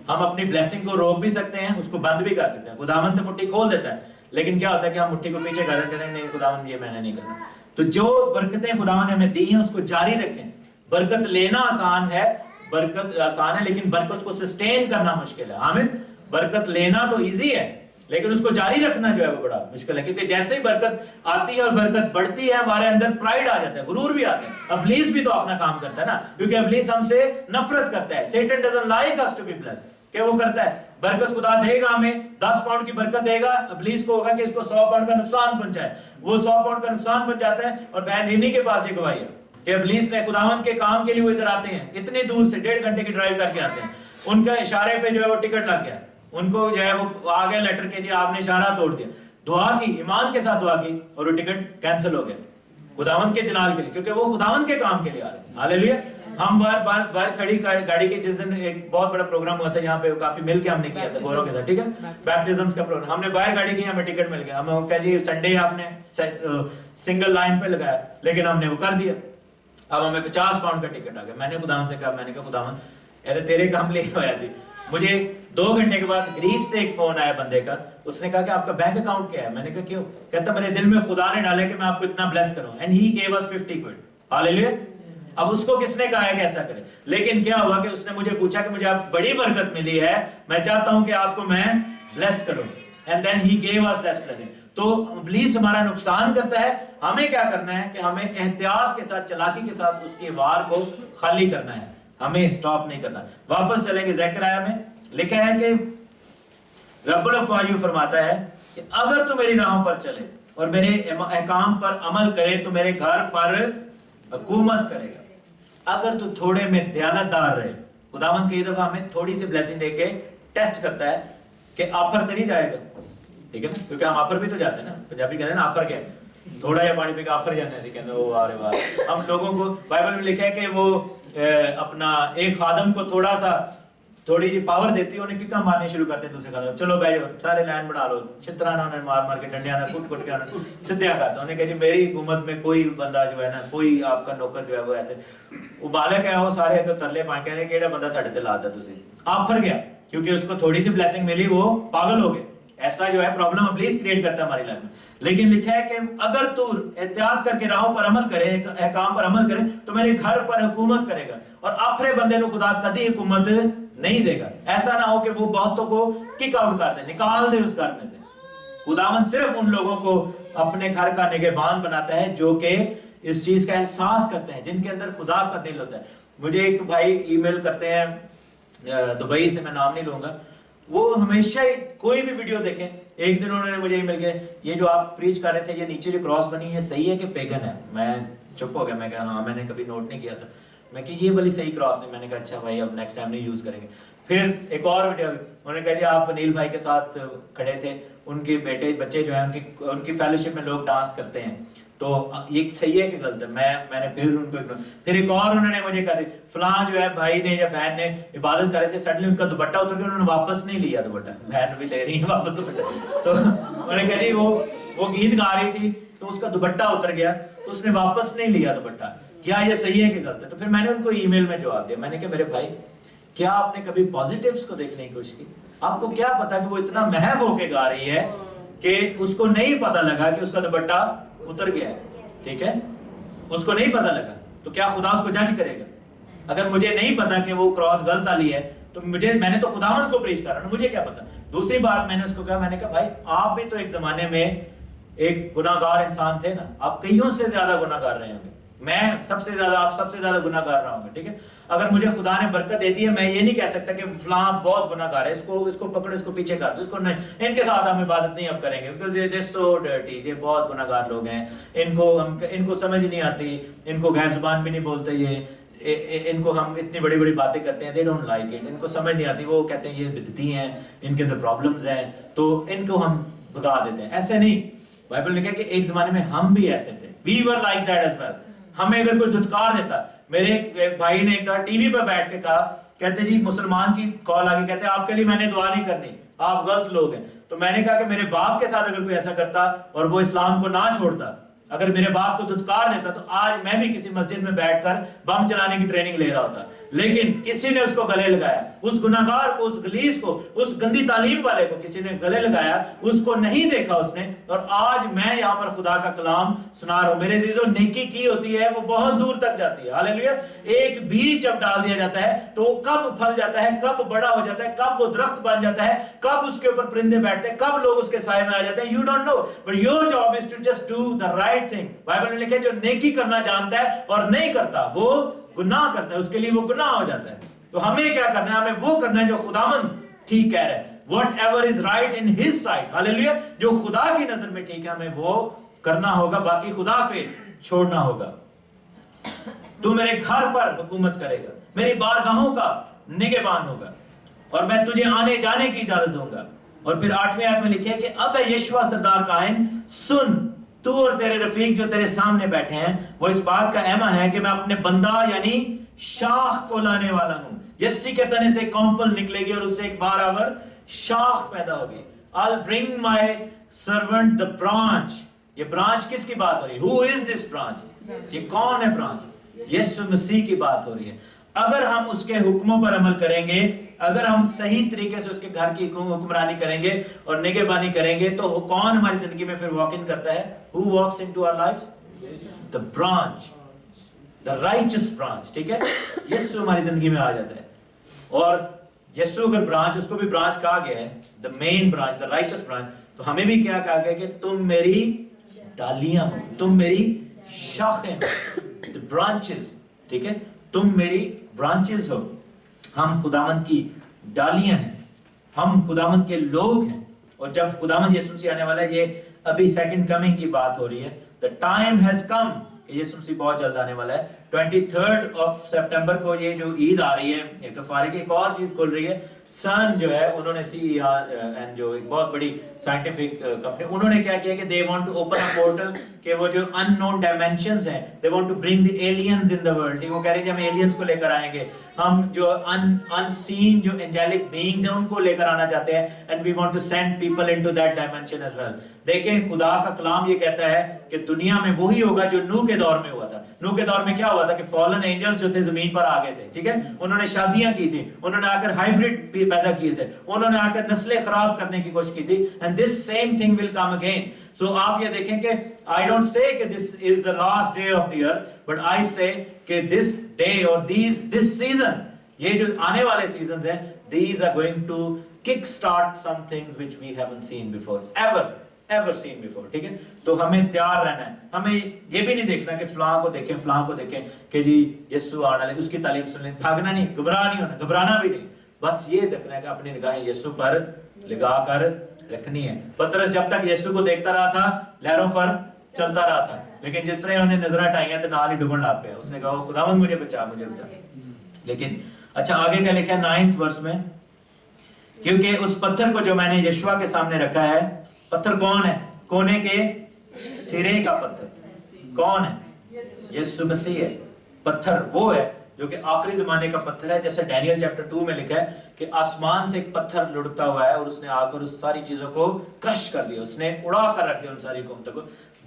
हम अपनी ब्लेसिंग को रोक भी सकते हैं, उसको बंद भी कर सकते हैं। खुदावन तो मुट्ठी खोल देता है, लेकिन क्या होता है कि हम मुट्ठी को पीछे कर देते हैं, नहीं खुदावन ये मैंने नहीं करना। तो जो बरकतें खुदावन ने हमें दी हैं उसको जारी रखें। बरकत लेना आसान है, बरकत आसान है, लेकिन बरकत को सस्टेन करना मुश्किल है। आमीन। बरकत लेना तो इजी है, लेकिन उसको जारी रखना जो है वो बड़ा मुश्किल है। क्योंकि जैसे ही बरकत आती है और बरकत बढ़ती है, हमारे अंदर प्राइड आ जाता है, गुरूर भी आता है। इब्लीस भी तो अपना काम करता है ना, क्योंकि इब्लीस हमसे नफरत करता है। Satan doesn't like us to be blessed। क्या वो करता है? बरकत खुदा देगा हमें, 10 पाउंड की बरकत देगा, इब्लीस को होगा कि इसको 100 पाउंड का नुकसान पहुंचाए। वो 100 पाउंड का नुकसान पहुंचाता है। और बहन रीनी के पास ये गवाही है कि इब्लीस ने खुदावन के काम के लिए वो इधर आते हैं, इतनी दूर से 1.5 घंटे की ड्राइव करके आते हैं। उनका इशारे पे जो है वो टिकट लग गया, उनको जो है वो आ गया लेटर के जी आपने इशारा तोड़ दिया। दुआ की, ईमान के साथ दुआ की, और वो टिकट कैंसिल हो गया खुदावन के जलाल के लिए, क्योंकि वो खुदावन के काम के लिए आ रहे हैं। हालेलुया। हम बार खड़ी गाड़ी के जिस दिन एक बहुत बड़ा प्रोग्राम हुआ था यहाँ पे, काफी मिल के हमने किया था गौरव के साथ, ठीक है, बैप्टिज्म का प्रोग्राम। हमने बाहर गाड़ी की, हमें टिकट मिल गया। हम कह जी संडे आपने सिंगल लाइन पे लगाया, लेकिन हमने वो कर दिया। अब हमें 50 पाउंड का टिकट आ गया। मैंने खुदावन से कहा, मैंने कहा खुदावन अरे तेरे काम ले होया सी। मुझे 2 घंटे के बाद ग्रीस से एक फोन आया बंदे का, उसने कहा कि आपका बैंक अकाउंट क्या है? मैंने कहा क्यों? कहता मेरे दिल में खुदा ने डाले कि मैं आपको इतना ब्लेस करूं, and he gave us 50 quid. Hallelujah. अब उसको किसने कहा है कि ऐसा करे? लेकिन क्या हुआ कि उसने मुझे पूछा कि मुझे आप बड़ी बरकत मिली है, मैं चाहता हूं कि आपको मैं ब्लेस करूं, and then he gave us that blessing. तो इब्लीस हमारा नुकसान करता है, हमें क्या करना है कि हमें एहतियात के साथ, चालाकी के साथ उसके वार को खाली करना है, हमें स्टॉप नहीं करना। वापस चलेंगे ज़करिया में, लिखा है कि रब्बुल अफ़वाह फरमाता है कि अगर तू मेरी राहों पर चले और मेरे अहकाम पर अमल करे तो मेरे घर पर हुकूमत करेगा। अगर तू थोड़े में दयानतदार रहे, खुदावंद कई दफा हमें थोड़ी सी ब्लेसिंग देके टेस्ट करता है कि आफर तो नहीं जाएगा, ठीक है ना, क्योंकि हम आफर भी तो जाते हैं ना, पंजाबी कहते हैं ना आफर क्या, थोड़ा या पानी पी के आफर जाने से कहते ओ अरे वाह। हम लोगों को बाइबल में लिखा है कि वो अपना एक खादम को थोड़ी जी पावर देती है, उन्हें कितना मारने शुरू करते हैं दूसरे खादम, चलो बैठो सारे लाइन बढ़ा लो, छितराना उन्हें मार मार के डंडिया ना कुट के आना सिद्धिया करता। उन्हें कहा जी मेरी हुकूमत में कोई बंदा जो है ना, कोई आपका नौकर जो है वो ऐसे उबाले क्या वो सारे तो तरले पाए कह रहे केड़ा बंदा साढ़े ते लाता तुसी। आफर गया क्योंकि उसको थोड़ी सी ब्लेसिंग मिली, वो पागल हो गए। ऐसा जो है प्रॉब्लम इब्लीस क्रिएट करता है हमारी लाइफ में। लेकिन लिखा है कि अगर तू एहतियात करके राहों पर अमल करे, काम पर अमल करे तो मेरे घर पर हुकूमत करेगा, और आफरे बंदे को खुदा कभी हुकूमत नहीं देगा। ऐसा ना हो कि वो बहुतों को किक आउट कर दे, निकाल दे उस घर में से। खुदावंद सिर्फ उन लोगों को अपने घर का निगहबान बनाता है जो कि इस चीज का एहसास करते हैं, जिनके अंदर खुदा का दिल होता है। मुझे एक भाई ईमेल करते हैं दुबई से, मैं नाम नहीं लूंगा, वो हमेशा ही कोई भी वीडियो देखें, एक दिन उन्होंने मुझे ईमेल किया, ये जो आप प्रीच कर रहे थे, ये नीचे जो क्रॉस बनी है सही है कि पेगन है? मैं चुप हो गया, मैं कहा हाँ मैंने कभी नोट नहीं किया था। मैं कि ये वाली सही क्रॉस नहीं। मैंने कहा अच्छा भाई अब नेक्स्ट टाइम नहीं यूज करेंगे। फिर एक और वीडियो उन्होंने कहा जी आप अनिल भाई के साथ खड़े थे, उनके बच्चे जो है उनकी फेलोशिप में लोग डांस करते हैं, तो ये सही है कि गलत है? मैंने फिर उनको फिर एक और उन्होंने मुझे कहा फलां जो है भाई ने या बहन ने इबादत कर रहे थे, सडनली उनका दुपट्टा उतर गया, उन्होंने वापस नहीं लिया दुपट्टा, बहन भी ले रही है वापस दुपट्टा। तो उन्होंने कहा जी वो गीत गा रही थी तो उसका दुपट्टा उतर गया, तो उसने वापस नहीं लिया दुपट्टा, क्या ये सही है कि गलत है? तो फिर मैंने उनको ईमेल में जवाब दिया, मैंने कहा मेरे भाई क्या आपने कभी पॉजिटिव्स को देखने की कोशिश की? आपको क्या पता कि वो इतना महव होके गा रही है कि उसको नहीं पता लगा कि उसका दुपट्टा उतर गया है, ठीक है, उसको नहीं पता लगा, तो क्या खुदा उसको जज करेगा? अगर मुझे नहीं पता कि वो क्रॉस गलत वाली है तो मैंने तो खुदावंद को प्रीच कर रहा हूं, मुझे क्या पता। दूसरी बात मैंने उसको कहा, मैंने कहा भाई आप भी तो एक जमाने में एक गुनाहगार इंसान थे ना, आप कईयों से ज्यादा गुनाहगार रहे होंगे, मैं सबसे ज्यादा, आप सबसे ज्यादा गुनाहगार रहा हूंगा, ठीक है। अगर मुझे खुदा ने बरकत दे दी है, मैं ये नहीं कह सकता कि फलां बहुत गुनाहगार है, इसको पकड़ो, इसको पीछे कर दो, इसको नहीं, इनके साथ हम इबादत नहीं अब करेंगे बिकॉज़ दे सो डर्टी, ये बहुत गुनाहगार लोग हैं, इनको समझ नहीं आती, इनको गैर जुबान भी नहीं बोलते, ये इनको हम इतनी बड़ी बड़ी बातें करते हैं, दे डोंट लाइक इट, इनको समझ नहीं आती, वो कहते हैं ये बिदती हैं, इनके अंदर प्रॉब्लम्स हैं, तो इनको हम भगा देते हैं। ऐसे नहीं, बाइबल में कहा कि एक जमाने में हम भी ऐसे थे, we were like that as well. हमें अगर कोई धुतकार देता, मेरे एक भाई ने एक बार टीवी पर बैठ के कहा کہتے جی مسلمان کی کال آگے کہتے آپ کے لیے میں نے دعا نہیں کرنی، آپ غلط لوگ ہیں. تو میں نے کہا کہ میرے باپ کے ساتھ اگر کوئی ایسا کرتا اور وہ اسلام کو نہ چھوڑتا، اگر میرے باپ کو دھتکار دیتا، تو آج میں بھی کسی مسجد میں بیٹھ کر بم چلانے کی ٹریننگ لے رہا ہوتا. لیکن کسی نے اس کو گلے لگایا، اس گناہگار کو، اس غلیظ کو، اس گندی تعلیم والے کو کسی نے گلے لگایا، اس کو نہیں دیکھا اس نے، اور آج میں یہاں پر خدا کا کلام سنا رہا ہوں. میرے عزیزو، نیکی کی ہوتی ہے وہ بہت دور تک جاتی ہے. ہاللیلویہ. ایک بیج جب ڈال دیا جاتا ہے تو وہ کب پھل جاتا ہے، کب بڑا ہو جاتا ہے، کب وہ درخت بن جاتا ہے، کب اس کے اوپر پرندے بیٹھتے ہیں، کب لوگ اس کے سائے میں آ جاتے ہیں. You don't know, but your job is to just do the right thing. Bible میں لکھا ہے جو نیکی کرنا جانتا ہے اور نہیں کرتا وہ گناہ کرتا ہے، اس کے لیے وہ گناہ ہو جاتا ہے. تو ہمیں کیا کرنا ہے؟ ہمیں وہ کرنا ہے جو خداوند ٹھیک کہہ رہا ہے. Whatever is right in his sight. ہاللیلویہ. جو خدا کی نظر میں ٹھیک ہے ہمیں وہ کرنا ہوگا، باقی خدا پہ چھوڑنا ہوگا. تو میرے گھر پر حکومت کرے گا، میری بارگاہوں کا نگہبان ہوگا، اور میں تجھے آنے جانے کی اجازت دوں گا. اور پھر 8ویں آیت میں لکھے کہ اب اے یشوع سردار کائن، سن، تو اور تیرے رفیق جو تیرے سامنے بیٹھے ہیں وہ اس بات کا احمد ہے کہ میں اپنے بندہ یعنی شاخ کو لانے والا ہوں. یسی کے تنے سے کونپل نکلے گی اور اس سے ایک بارآور شاخ پیدا ہوگی. I'll bring my servant the branch. یہ برانچ کس کی بات ہو رہی ہے؟ Who is this branch? یہ کون ہے برانچ؟ یسوع مسیح کی بات ہو رہی ہے. اگر ہم اس کے حکموں پر عمل کریں گے، اگر ہم صحیح طریقے سے اس کے گھر کی حکمرانی کریں گے اور نگہبانی کریں گے، تو کون ہماری زندگی میں پھر واک ان کرتا ہے؟ Who walks into our lives? The branch, the righteous branch. ٹھیک ہے، یسوع ہماری زندگی میں آ جاتا ہے. اور یسوع اگر برانچ، اس کو بھی برانچ کہا گیا ہے، the main branch, the righteous branch. تو ہمیں بھی کیا کہا گیا کہ تم میری ڈالیاں ہو، تم میری شاخیں ہو. The branches. ٹھیک ہے، تم میری برانچز ہو. ہم خداوند کی ڈالیاں ہیں، ہم خداوند کے لوگ ہیں. اور جب خداوند یسوع مسیح آنے والا ہے، یہ ابھی سیکنڈ کمنگ کی بات ہو رہی ہے. The time has come کہ یسوع مسیح بہت جلد آنے والا ہے. 23 سپٹمبر کو یہ جو عید آ رہی ہے، کفارے کی ایک اور چیز کھل رہی ہے. سن جو ہے، انہوں نے CER جو ایک بہت بڑی سائنٹیفک کمپنی، انہوں نے کیا کیا کہ they want to open a portal کہ وہ جو unknown dimensions ہیں، they want to bring the aliens in the world. وہ کہہ رہے ہیں کہ ہم aliens کو لے کر آئیں گے، ہم جو unseen جو angelic beings ہیں ان کو لے کر آنا چاہتے ہیں. and we want to send people into that dimension as well. دیکھیں خدا کا کلام یہ کہتا ہے کہ دنیا میں وہی ہوگا جو نوح کے دور میں ہوا تھا. نوح کے دور میں کیا ہوا تھا کہ فالن اینجلز جو تھے زمین پر آ گئے تھے. ٹھیک ہے، انہوں نے شادیاں کی تھی، انہوں نے آ کر ہائیبرڈ پیدا کیے تھے، انہوں نے آ کر نسلیں خراب کرنے کی کوشش کی تھی. and this same thing will come again. so آپ یہ دیکھیں کہ I don't say کہ this is the last day of the earth, but I say کہ this day or this season، یہ جو آنے والے seasons ہیں، these are going to kick start some things which we haven't seen before, ever seen before. ٹھیک ہے، تو ہمیں تیار رہنا ہے. ہمیں یہ بھی نہیں دیکھنا کہ فلاں کو دیکھیں، فلاں کو دیکھیں کہ جی یسوع آنے والے، اس کی تعلیم سن لیں. بھاگنا نہیں، گھبراہ نہیں ہونا، گھبرانا بھی نہیں. بس یہ دیکھنا ہے کہ اپنی نگاہیں یسوع پر لگا کر رکھنی ہے. پترس جب تک یسوع کو دیکھتا رہا تھا، لہروں پر چلتا رہا تھا، لیکن جس طرح انہیں نظریں ہٹائیں تو نال ہی ڈوبن لگ پیا. اس نے کہا خداوند مجھے بچا، مجھے بچا. لیکن اچھا آگے کیا لکھا ہے 9 ورس میں؟ کیونکہ اس پتھر کو جو میں نے یشوع کے سامنے رکھا ہے. پتھر کون ہے؟ کونے کے سرے کا پتھر کون ہے؟ یسوع مسیح ہے. پتھر وہ ہے جو کہ آخری زمانے کا پتھر ہے. جیسے ڈینیل چیپٹر 2 میں لکھا ہے کہ آسمان سے ایک پتھر لڑکتا ہوا ہے اور اس نے آ کر اس ساری چیزوں کو کرش کر دیا، اس نے اڑا کر رکھ دیا ان ساری حکومتوں کو.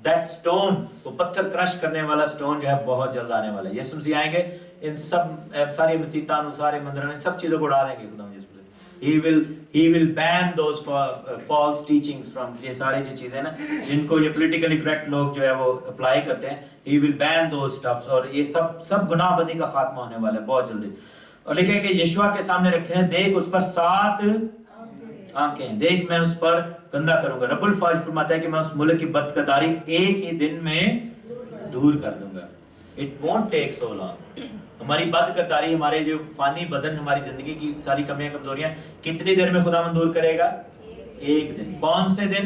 دیٹ سٹون، وہ پتھر کرش کرنے والا سٹون جو ہے بہت جلد آنے والا ہے. یسوع مسیح آئیں گے، ان سب ساری مسیحتان، سارے مندروں، ان سب چیزوں کو اڑا دیں گے. خدا He will ban those false teachings from یہ ساری جو چیزیں نا جن کو یہ politically correct لوگ جو ہے وہ اپلائی کرتے ہیں. He will ban those stuffs. اور یہ سب گناہ بدی کا خاتمہ ہونے والا ہے بہت جلدی. اور لکھے کہ یشوع کے سامنے رکھے ہیں، دیکھ اس پر 7 آنکھیں ہیں، دیکھ میں اس پر گندہ کروں گا. رب الفاظ فرماتا ہے کہ میں اس ملک کی بدکرداری ایک ہی دن میں دور کر دوں گا. It won't take so long. ہماری بدکرداری، ہمارے جو فانی بدن، ہماری زندگی کی ساری کمیاں کمزوریاں کتنی دیر میں خداوند دور کرے گا؟ ایک دن. کون سے دن؟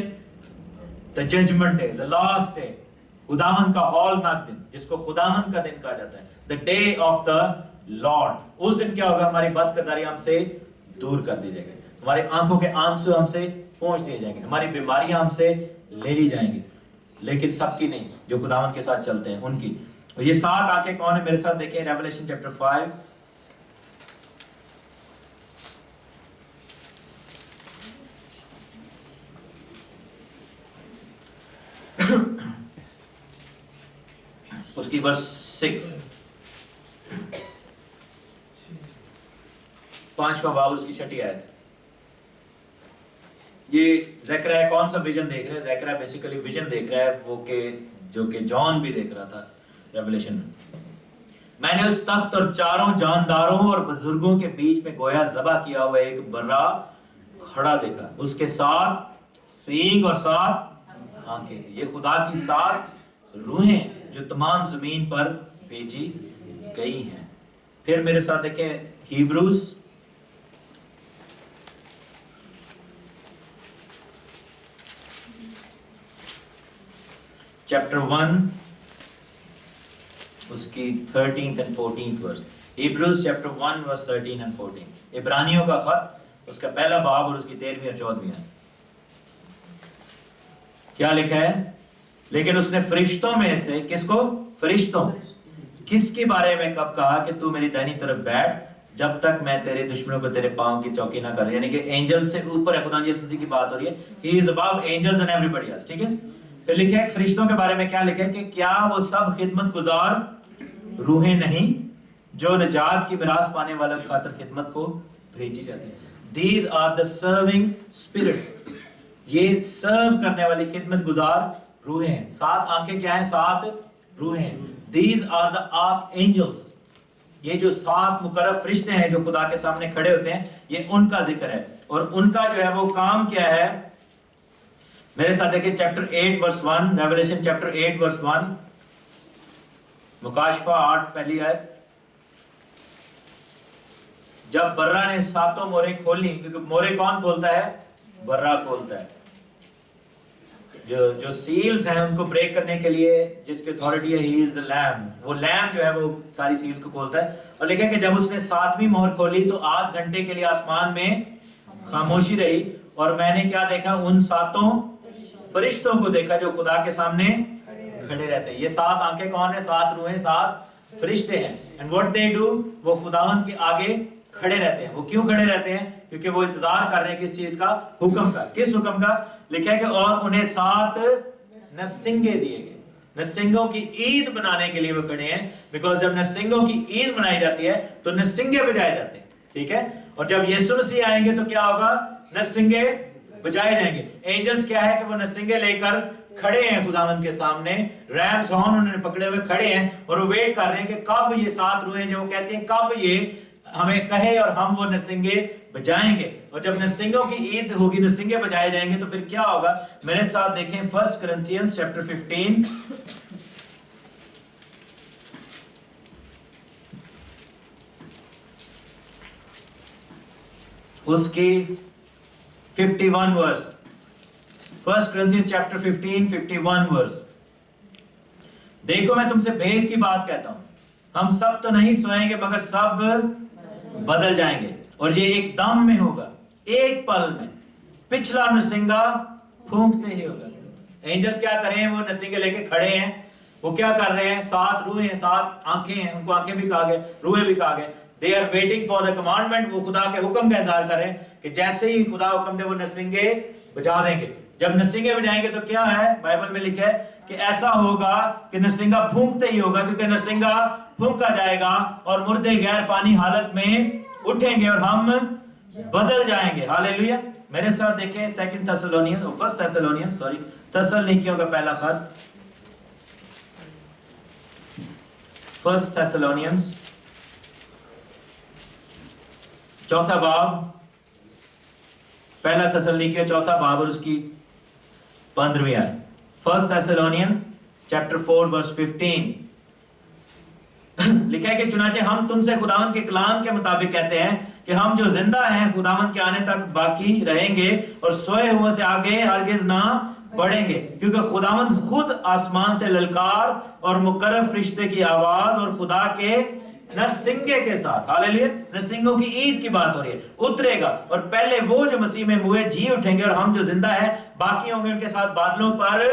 The judgment day, the last day. خداوند کا ہولناک دن، جس کو خداوند کا دن کہا جاتا ہے. The day of the Lord. اس دن کیا ہوگا؟ ہماری بدکرداری ہم سے دور کر دی جائے گی، ہماری آنکھوں کے آنسو ہم سے پہنچ دیے جائیں گے، ہماری بیماریاں ہم سے لے لی جائیں گی. لیکن سب کی نہیں، جو خداوند کے ساتھ چلتے ہیں ان کی. یہ 7 آنکھیں کون ہیں؟ میرے ساتھ دیکھیں ریویلیشن چیپٹر 5. उसकी वर्स 6, 5वां बाब उसकी 6ठी आयत। ये ज़करिया कौन सा विजन देख रहा है? ज़करिया बेसिकली विजन देख रहा है वो के जो कि जॉन भी देख रहा था रेवलेशन में। मैंने उस तख्त और चारों जानदारों और बुजुर्गों के बीच में गोया ज़बह किया हुआ एक बर्रा खड़ा देखा, उसके 7 सींग और 7 आंखें थी। ये खुदा की 7 रूहें जो तमाम जमीन पर भेजी गई हैं। फिर मेरे साथ देखें हिब्रूज चैप्टर 1 उसकी 13th and 14th verse. Hebrews chapter 1 verse 13 and 14। इब्रानियों का खत उसका पहला बाब और उसकी 13वीं और 14वीं आयत। क्या लिखा है? लेकिन उसने फरिश्तों में से, किसको? फरिश्तों, किसके बारे में कब कहा कि तू मेरी दाहिनी तरफ बैठ जब तक मैं तेरे दुश्मनों को तेरे पांव की चौकी ना कर। यानी कि एंजल से ऊपर है, खुदा यीशु मसीह की बात हो रही है। He is above angels and everybody else, ठीक है। फिर लिखा है फरिश्तों के बारे में क्या लिखा है कि क्या वो सब खिदमत गुजार रूहें नहीं जो निजात की मिरास पाने वालों की खातिर खिदमत को भेजी जाती है। These are the serving spirits, ये सर्व करने वाली खिदमत गुजार रूहें हैं। 7 आंखें क्या हैं? 7 रूहें हैं। These are the archangels, ये जो 7 मुकर्रब फरिश्ते हैं जो खुदा के सामने खड़े होते हैं, ये उनका जिक्र है। और उनका जो है वो काम क्या है? मेरे साथ देखिए chapter 8 verse 1, Revelation chapter 8 verse 1, मुकाशफा 8 पहली आयत। जब बर्रा ने 7 मोहरें खोली, क्योंकि मोहरें कौन खोलता है? बर्रा खोलता है। जो सील्स हैं उनको ब्रेक करने के लिए जिसकी अथॉरिटी है, ही इज द लैम्ब, वो लैम्ब जो है वो सारी सील्स को खोलता है। और लिखा है कि जब उसने 7वीं मोहर खोली तो आध घंटे के लिए आसमान में खामोशी रही, और मैंने क्या देखा? उन 7 फरिश्तों को देखा जो खुदा के सामने खड़े रहते हैं। ये 7 आंखें कौन है? 7 रूहें, 7 फरिश्ते हैं। एंड व्हाट दे डू, वो खुदावंद के आगे खड़े रहते हैं। वो क्यों खड़े रहते हैं? क्योंकि वो इंतजार कर रहे हैं किस चीज का? हुक्म का। किस हुक्म का? लिखा है कि और उन्हें 7 नरसिंगे दिए गए। नरसिंगों की ईद बनाने के लिए वो खड़े हैं, बिकॉज जब नरसिंगों की ईद मनाई जाती है तो नरसिंगे बजाए जाते हैं, ठीक है। और जब यीशु मसीह आएंगे तो क्या होगा? नरसिंगे बजाए जाएंगे। एंजल्स क्या है कि वो नरसिंगे लेकर खड़े हैं खुदावंद के सामने, रैम्स हॉर्न उन्होंने पकड़े हुए खड़े हैं, और वो वेट कर रहे हैं कि कब ये 7 रूहें जो कहते हैं कब ये हमें कहे और हम वो नरसिंगे बजाएंगे। और जब नरसिंगों की ईद होगी, नरसिंगे बजाए जाएंगे, तो फिर क्या होगा? मेरे साथ देखें 1 Corinthians चैप्टर 15 उसकी 51 वर्स। 1 Corinthians chapter 15 51 verse. देखो मैं तुमसे भेद की बात कहता हूं, हम सब तो नहीं सोएंगे मगर सब बदल जाएंगे, और ये एक दम में होगा, एक पल में, पिछला नरसिंगा फूंकते ही होगा। एंजल्स क्या कर रहे हैं? वो नरसिंगे लेके खड़े हैं। वो क्या कर रहे हैं? 7 रूहें हैं, 7 आंखें हैं, उनको आंखें भी कहा गया, रूहें भी कहा गया। They are waiting for the commandment, वो खुदा के हुक्म का इंतजार कर रहे हैं कि जैसे ही खुदा हुक्म दे वो नरसिंगे बजा देंगे। जब नरसिंगे बजाएंगे तो क्या है? बाइबल में लिखा है कि ऐसा होगा कि नरसिंगा फूंकते ही होगा, क्योंकि नरसिंगा फूंका जाएगा और मुर्दे गैर फानी हालत में उठेंगे और हम बदल जाएंगे। हालेलुया। मेरे साथ देखें 2 Thessalonians, 1 Thessalonians, सॉरी, थेसलनिकियों का पहला खत 1 Thessalonians चौथा बाब, पहला थेसलनिकियों चौथा बाब और उसकी 15वीं आयत। 1 Thessalonians चैप्टर 4 वर्स 15 लिखा है कि चुनाचे हम तुमसे खुदावंद के कलाम के मुताबिक कहते हैं कि हम जो जिंदा हैं खुदावंद के आने तक बाकी रहेंगे और सोए हुए से आगे हरगिज ना बढ़ेंगे, क्योंकि खुदावंद खुद आसमान से ललकार और मुकर्रब फरिश्ते की आवाज और खुदा के नरसिंगे के साथ, हालेलुया, नरसिंगों की ईद की बात हो रही है, उतरेगा, और पहले वो जो मसीह में मुए जी उठेंगे और हम जो जिंदा है बाकी होंगे उनके साथ बादलों पर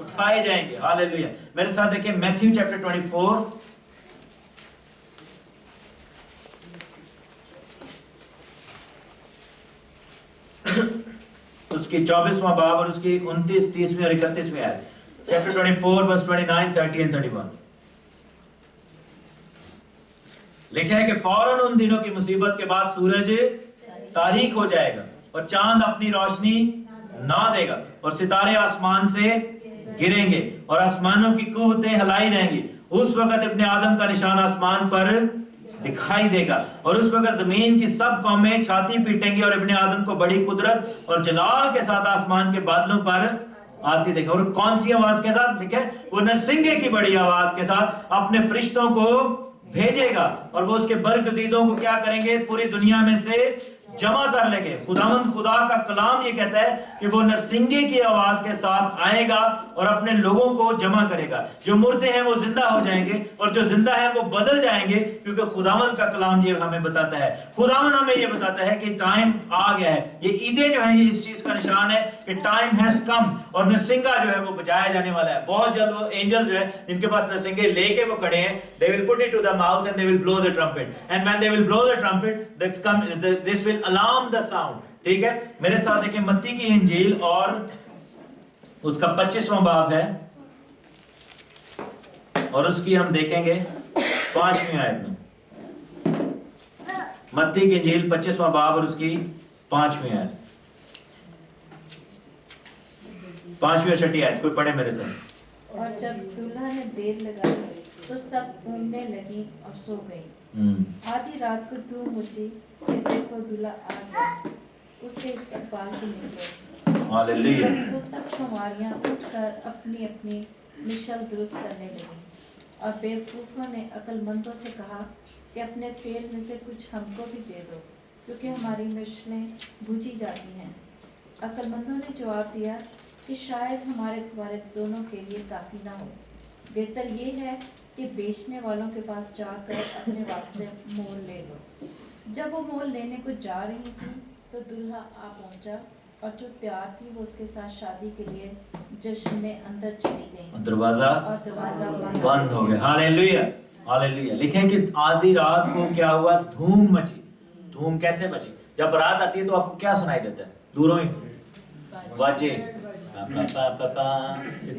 उठाए जाएंगे। हालेलुया। मेरे साथ देखिए मैथ्यू चैप्टर 24 उसकी 24वां बाब और उसकी 29, 30वीं और 31वीं आयत। Chapter 24 verse 29, 30 and 31। लिखा है कि फौरन उन दिनों की मुसीबत के बाद सूरज तारीक हो जाएगा और चांद अपनी रोशनी ना देगा और सितारे आसमान से गिरेंगे और आसमानों की कुव्वतें हिलाई जाएंगी। उस वक्त इब्ने आदम का निशान आसमान पर दिखाई देगा और उस वक्त जमीन की सब कौमें छाती पीटेंगी और इब्ने आदम को बड़ी कुदरत और जलाल के साथ आसमान के बादलों पर आती देखेगा। और कौन सी आवाज के साथ? लिखा है वो नरसिंगे की बड़ी आवाज के साथ अपने फरिश्तों को भेजेगा और वो उसके बरगजीदों को क्या करेंगे? पूरी दुनिया में से जमा कर लेंगे। खुदावंद खुदा का कलाम ये कहता है कि वो नरसिंगे की आवाज के साथ आएगा और अपने लोगों को जमा करेगा। जो मुर्दे हैं वो जिंदा हो जाएंगे और जो जिंदा है वो बदल जाएंगे, क्योंकि खुदावंद का कलाम ये हमें बताता है। खुदावंद हमें ये बताता है कि टाइम आ गया है। ये ईदें जो है ये इस चीज का निशान है कि टाइम हैज कम और नरसिंगा जो है वो बजाया जाने वाला है। बहुत जल्द वो एंजल जो है जिनके पास नरसिंगे लेके वो खड़े हैं, they will put it to the mouth and they will blow the trumpet, and when they will blow the trumpet this will alarm the sound। ठीक है, मेरे साथ देखिए मत्ती की इंजील और उसका 25वां बाब है और उसकी हम देखेंगे 5वीं आयत में। मत्ती की इंजील 25वां बाब और उसकी 5वीं आयत, 5वीं और 6वीं आयत कोई पढ़े मेरे साथ। और जब दूल्हा ने देर लगाई तो सब ऊँघने लगी और सो गई। आधी रात को धूम मची कि देखो दूल्हा आ गया, उसके इस्तकबाल के लिए हालेलुया। वो सब कुंवारियां उठकर अपनी अपनी मिशल दुरुस्त करने लगी और बेवकूफ़ों ने अक्लमंदों से कहा कि अपने तेल में से कुछ हमको भी दे दो, क्योंकि हमारी मिशलें बुझी जाती हैं। अक्लमंदों ने जवाब दिया कि शायद हमारे तुम्हारे दोनों के लिए काफ़ी ना हो। बेहतर ये है कि बेचने वालों के पास जाकर अपने वास्ते मोल ले लो। जब वो मोल लेने को जा रही थी तो दूल्हा आ पहुंचा और जो तैयार थी वो उसके साथ शादी के लिए जश्न में अंदर चली गई। दरवाजा बंद हो गया। Hallelujah hallelujah. लिखें कि आधी रात को क्या हुआ? धूम मची। धूम कैसे मची? जब रात आती है तो आपको क्या सुनाई देता है? दूरों ही बाजे इस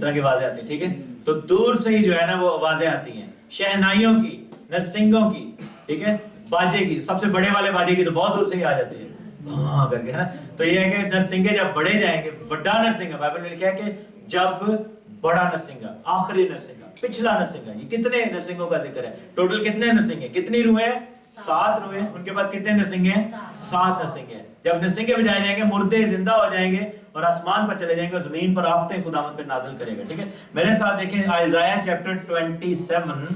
तरह की आवाजें आती है। ठीक है, तो दूर से ही जो है ना वो आवाजें आती हैं, शहनाइयों की, नरसिंगों की, ठीक है, बाजे की। सबसे बड़े वाले बाजे की तो बहुत दूर से ही आ जाती है हाँ करके, है ना। तो ये है कि नरसिंगे जब बड़े जाएंगे, बड़ा नरसिंगा, बाइबल में लिखा है कि जब बड़ा नरसिंगा, आखिरी नरसिंगा, पिछला नरसिंगा। ये कितने नरसिंगों का जिक्र है? टोटल कितने नरसिंगे, कितनी रूहें हैं? 7 रूहें। उनके पास कितने नरसिंगे हैं? 7 नरसिंगे हैं। जब नरसिंगे बजाए जाएंगे, मुर्दे जिंदा हो जाएंगे और आसमान पर चले जाएंगे और जमीन पर आफतें खुदावंद पे नाज़िल करेगा। ठीक है, मेरे साथ देखें आइज़ाया चैप्टर 27,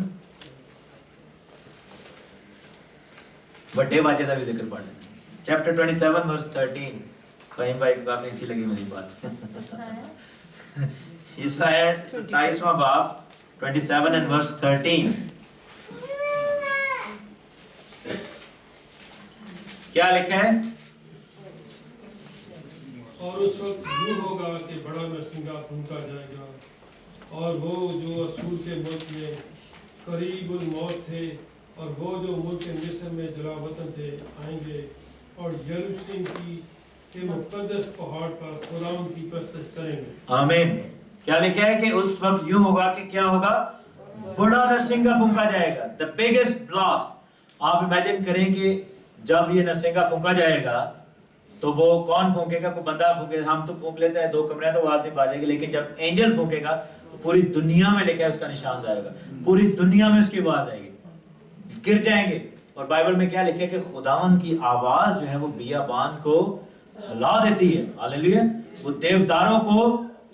बड़े बाजे का भी जिक्र पढ़ लें। Chapter 27 verse 13। कहीं भाई काफी अच्छी लगी मेरी बात। इसाया 27वां बाब 27 and verse 13। क्या लिखा है? और उस वक्त यूं होगा कि बड़ा नरसिंगा फूंका जाएगा और वो जो असूर के मुल्क में करीबुल मौत थे और वो जो मुल्क मिस्र में जलावतन थे आएंगे और यरूशलेम के मुक़द्दस पहाड़ पर खुदावंद की परस्तिश करेंगे। आमीन। क्या लिखा है कि उस वक्त यूं होगा कि क्या होगा? बड़ा नरसिंगा फूंका जाएगा, द बिगेस्ट ब्लास्ट। आप इमेजिन करें कि जब ये नरसिंगा फूंका जाएगा तो वो कौन फूंकेगा? कोई बंदा फूंकेगा। हम तो फूंक लेते हैं, 2 कमरे तो आवाज नहीं बाजेगी, लेकिन जब एंजल फूंकेगा तो पूरी दुनिया में लिखा है उसका निशान जाएगा, पूरी दुनिया में उसकी आवाज आएगी, गिर जाएंगे। और बाइबल में क्या लिखा है कि खुदावंद की आवाज जो है वो बियाबान को हिला देती है। हालेलुया। वो देवदारों को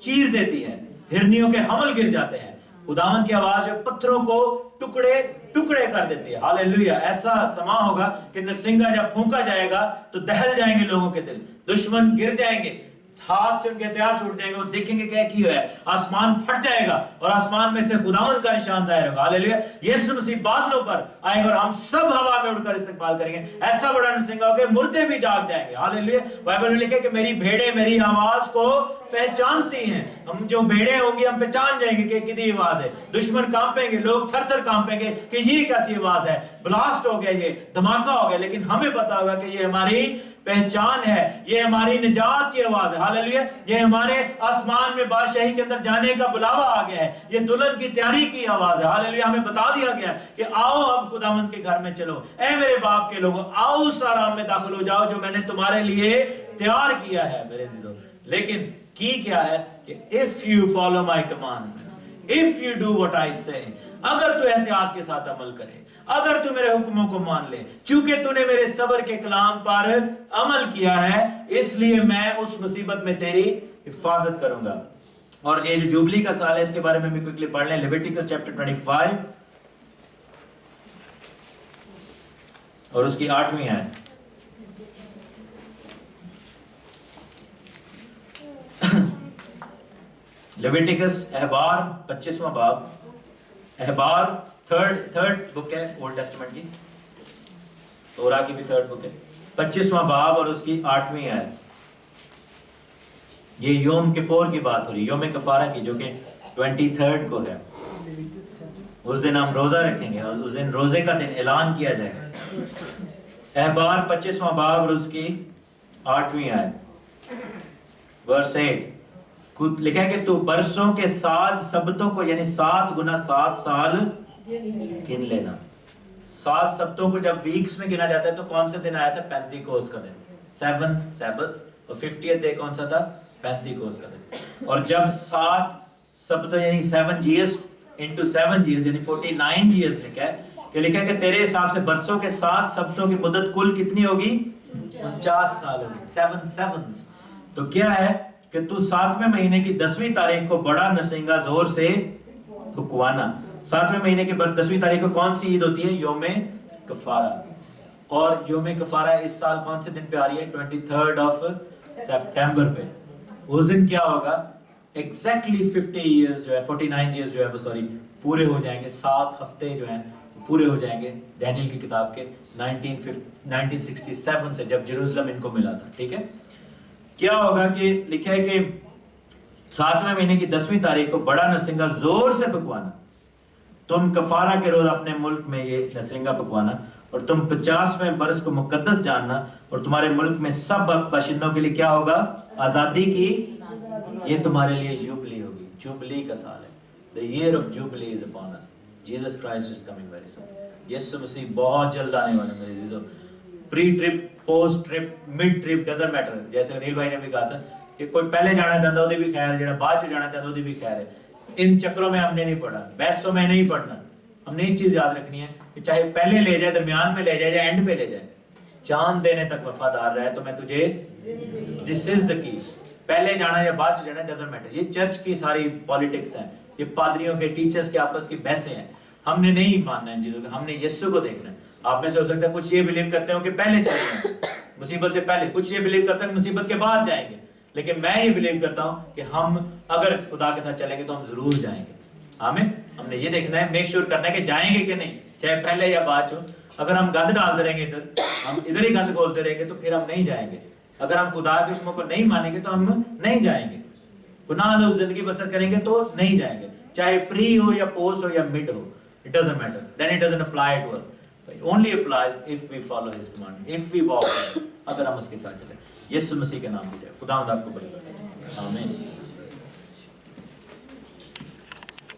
चीर देती है, हिरनियों के हमल गिर जाते हैं। खुदावंद की आवाज जो पत्थरों को टुकड़े टुकड़े कर देती है। हालेलुया। ऐसा समा होगा कि नरसिंगा जब फूंका जाएगा तो दहल जाएंगे लोगों के दिल, दुश्मन गिर जाएंगे, हाथ से उनके हथियार छूट जाएंगे, वो देखेंगे क्या किया है, आसमान फट जाएगा और आसमान में से खुदावंद का निशान जाहिर होगा। हालेलुया। यीशु मसीह बादलों पर आएंगे और हम सब हवा में उड़कर इस्तकबाल करेंगे। ऐसा बड़ा नरसिंगा होगा मुर्दे भी जाग जाएंगे। हालेलुया। बाइबल में लिखा है कि मेरी भेड़ें मेरी आवाज को पहचानती हैं। हम जो भेड़े होंगी हम पहचान जाएंगे कि कितनी आवाज है। दुश्मन कांपेंगे, लोग थर थर कांपेंगे कि ये कैसी आवाज है, ब्लास्ट हो गया, ये धमाका हो गया, लेकिन हमें पता होगा कि ये हमारी पहचान है, ये हमारी निजात की आवाज है। हालेलुया। ये हमारे आसमान में बादशाही के अंदर जाने का बुलावा आ गया है, ये दुल्हन की तैयारी की आवाज है। हालेलुया। हमें बता दिया गया कि आओ अब खुदावंद के घर में चलो, ऐ मेरे बाप के लोगों, आओ उस आराम में दाखिल हो जाओ जो मैंने तुम्हारे लिए तैयार किया है मेरे अजीजों। लेकिन की क्या है कि if you follow my commandments, if you do what I से, अगर तू एहतियात के साथ अमल करे, अगर तू मेरे हुक्मों को मान ले, चूंकि तूने मेरे सब्र के कलाम पर अमल किया है, इसलिए मैं उस मुसीबत में तेरी हिफाजत करूंगा। और ये जो जुबली का साल है इसके बारे में भी क्विकली पढ़ लें। लेविटिकस चैप्टर 25 और उसकी 8वीं आयत। लेविटिकस अहबार 25वां बाब, अहबार थर्ड बुक है ओल्ड टेस्टामेंट की, तोरा की भी थर्ड बुक है, 25वां बाब और उसकी 8वीं आयत। ये योम किपोर की बात हो रही है, योम कफारा की, जो कि 23rd को है। उस दिन हम रोजा रखेंगे और उस दिन रोजे का दिन ऐलान किया जाएगा। अहबार 25वां बाब और उसकी 8वीं आयत, वर्स 8 लिखा है कि तू बरसों के 7 सब्तों को, यानी 7 गुना 7 साल गिन लेना। 7 सब्तों को जब वीक्स में गिना जाता है तो कौन सा दिन आया था? पेंटिकोस्ट का दिन, 7 सैबथ्स, और 50th डे कौन सा था? पेंटिकोस्ट का दिन। और जब 7 सब्तों यानी 7 years into 7 years यानी 49 years लिखा है कि तेरे हिसाब से बरसों के 7 सब्तों की मुद्दत कुल कितनी होगी? 50 साल होगी। 7 sevens। तो क्या है कि तू 7वें महीने की 10वीं तारीख को बड़ा नरसिंगा जोर से फुकवाना। 7वें महीने की 10वीं तारीख को कौन सी ईद होती है? योमे कफारा। और योमे कफारा इस साल कौन से दिन पे आ रही है? 23rd of September पे। उस दिन क्या होगा? एग्जैक्टली 50 years जो है, 49 years जो है वो सॉरी पूरे हो जाएंगे। 7 हफ्ते जो हैं पूरे हो जाएंगे डैनियल की किताब के 1967 से, जब जेरूसलम इनको मिला था। ठीक है, क्या होगा कि लिखा है कि 7वें महीने की 10वीं तारीख को बड़ा नरसिंगा जोर से पकवाना। तुम कफारा के रोज अपने मुल्क में ये नरसिंगा पकवाना, और तुम 50वें बरस को मुकद्दस जानना, और तुम्हारे मुल्क में सब बाशिंदों के लिए क्या होगा? आजादी की, ये तुम्हारे लिए जुबली होगी। जुबली का साल है। The year of jubilee is upon us. Jesus Christ is coming very soon. यीशु मसीह बहुत जल्द आने वाला है मेरे जीजो। Pre trip, post trip, mid trip doesn't matter. जैसे अनिल भाई ने भी कहा था कि कोई पहले जाना चाहता ਉਹਦੀ भी खैर, ਜਿਹੜਾ बाद ਚ जाना चाहता ਉਹਦੀ भी खैर है। इन चक्रों में हमने नहीं पढ़ा, बहसों में नहीं पढ़ना। हमने एक चीज याद रखनी है कि चाहे पहले ले जाए, दरमियान में ले जाए या एंड पे ले जाए, जान देने तक वफादार रहे तो मैं तुझे, दिस इज द की। पहले जाना या बाद जाना डजंट मैटर। ये चर्च की सारी पॉलिटिक्स है, ये पादरियों के, टीचर्स के आपस की बहसें हैं। हमने नहीं मानना इन चीजों को, हमने यीशु को देखना है। आप में से हो सकता है कुछ ये बिलीव करते हो कि पहले चले जाएं मुसीबत से पहले, कुछ ये बिलीव करते हैं मुसीबत के बाद जाएंगे, लेकिन मैं ये बिलीव करता हूं कि हम अगर खुदा के साथ चलेंगे तो हम जरूर जाएंगे। आमीन। हमने ये देखना है, मेक श्योर करना है कि जाएंगे कि नहीं, चाहे पहले या बाद हो। अगर हम गंद डालते रहेंगे इधर, हम इधर ही गंद खोलते रहेंगे तो फिर हम नहीं जाएंगे। अगर हम खुदा के हुक्मों को नहीं मानेंगे तो हम नहीं जाएंगे। गुनाह में जिंदगी बसर करेंगे तो नहीं जाएंगे, चाहे प्री हो या पोस्ट हो या मिड हो, it doesn't matter, then it doesn't apply to us. It only applies if we follow his command, if we walk with him, अगर हम उसके साथ चले। यीशु मसीह के नाम में जय। खुदा आपको बड़ी आमीन।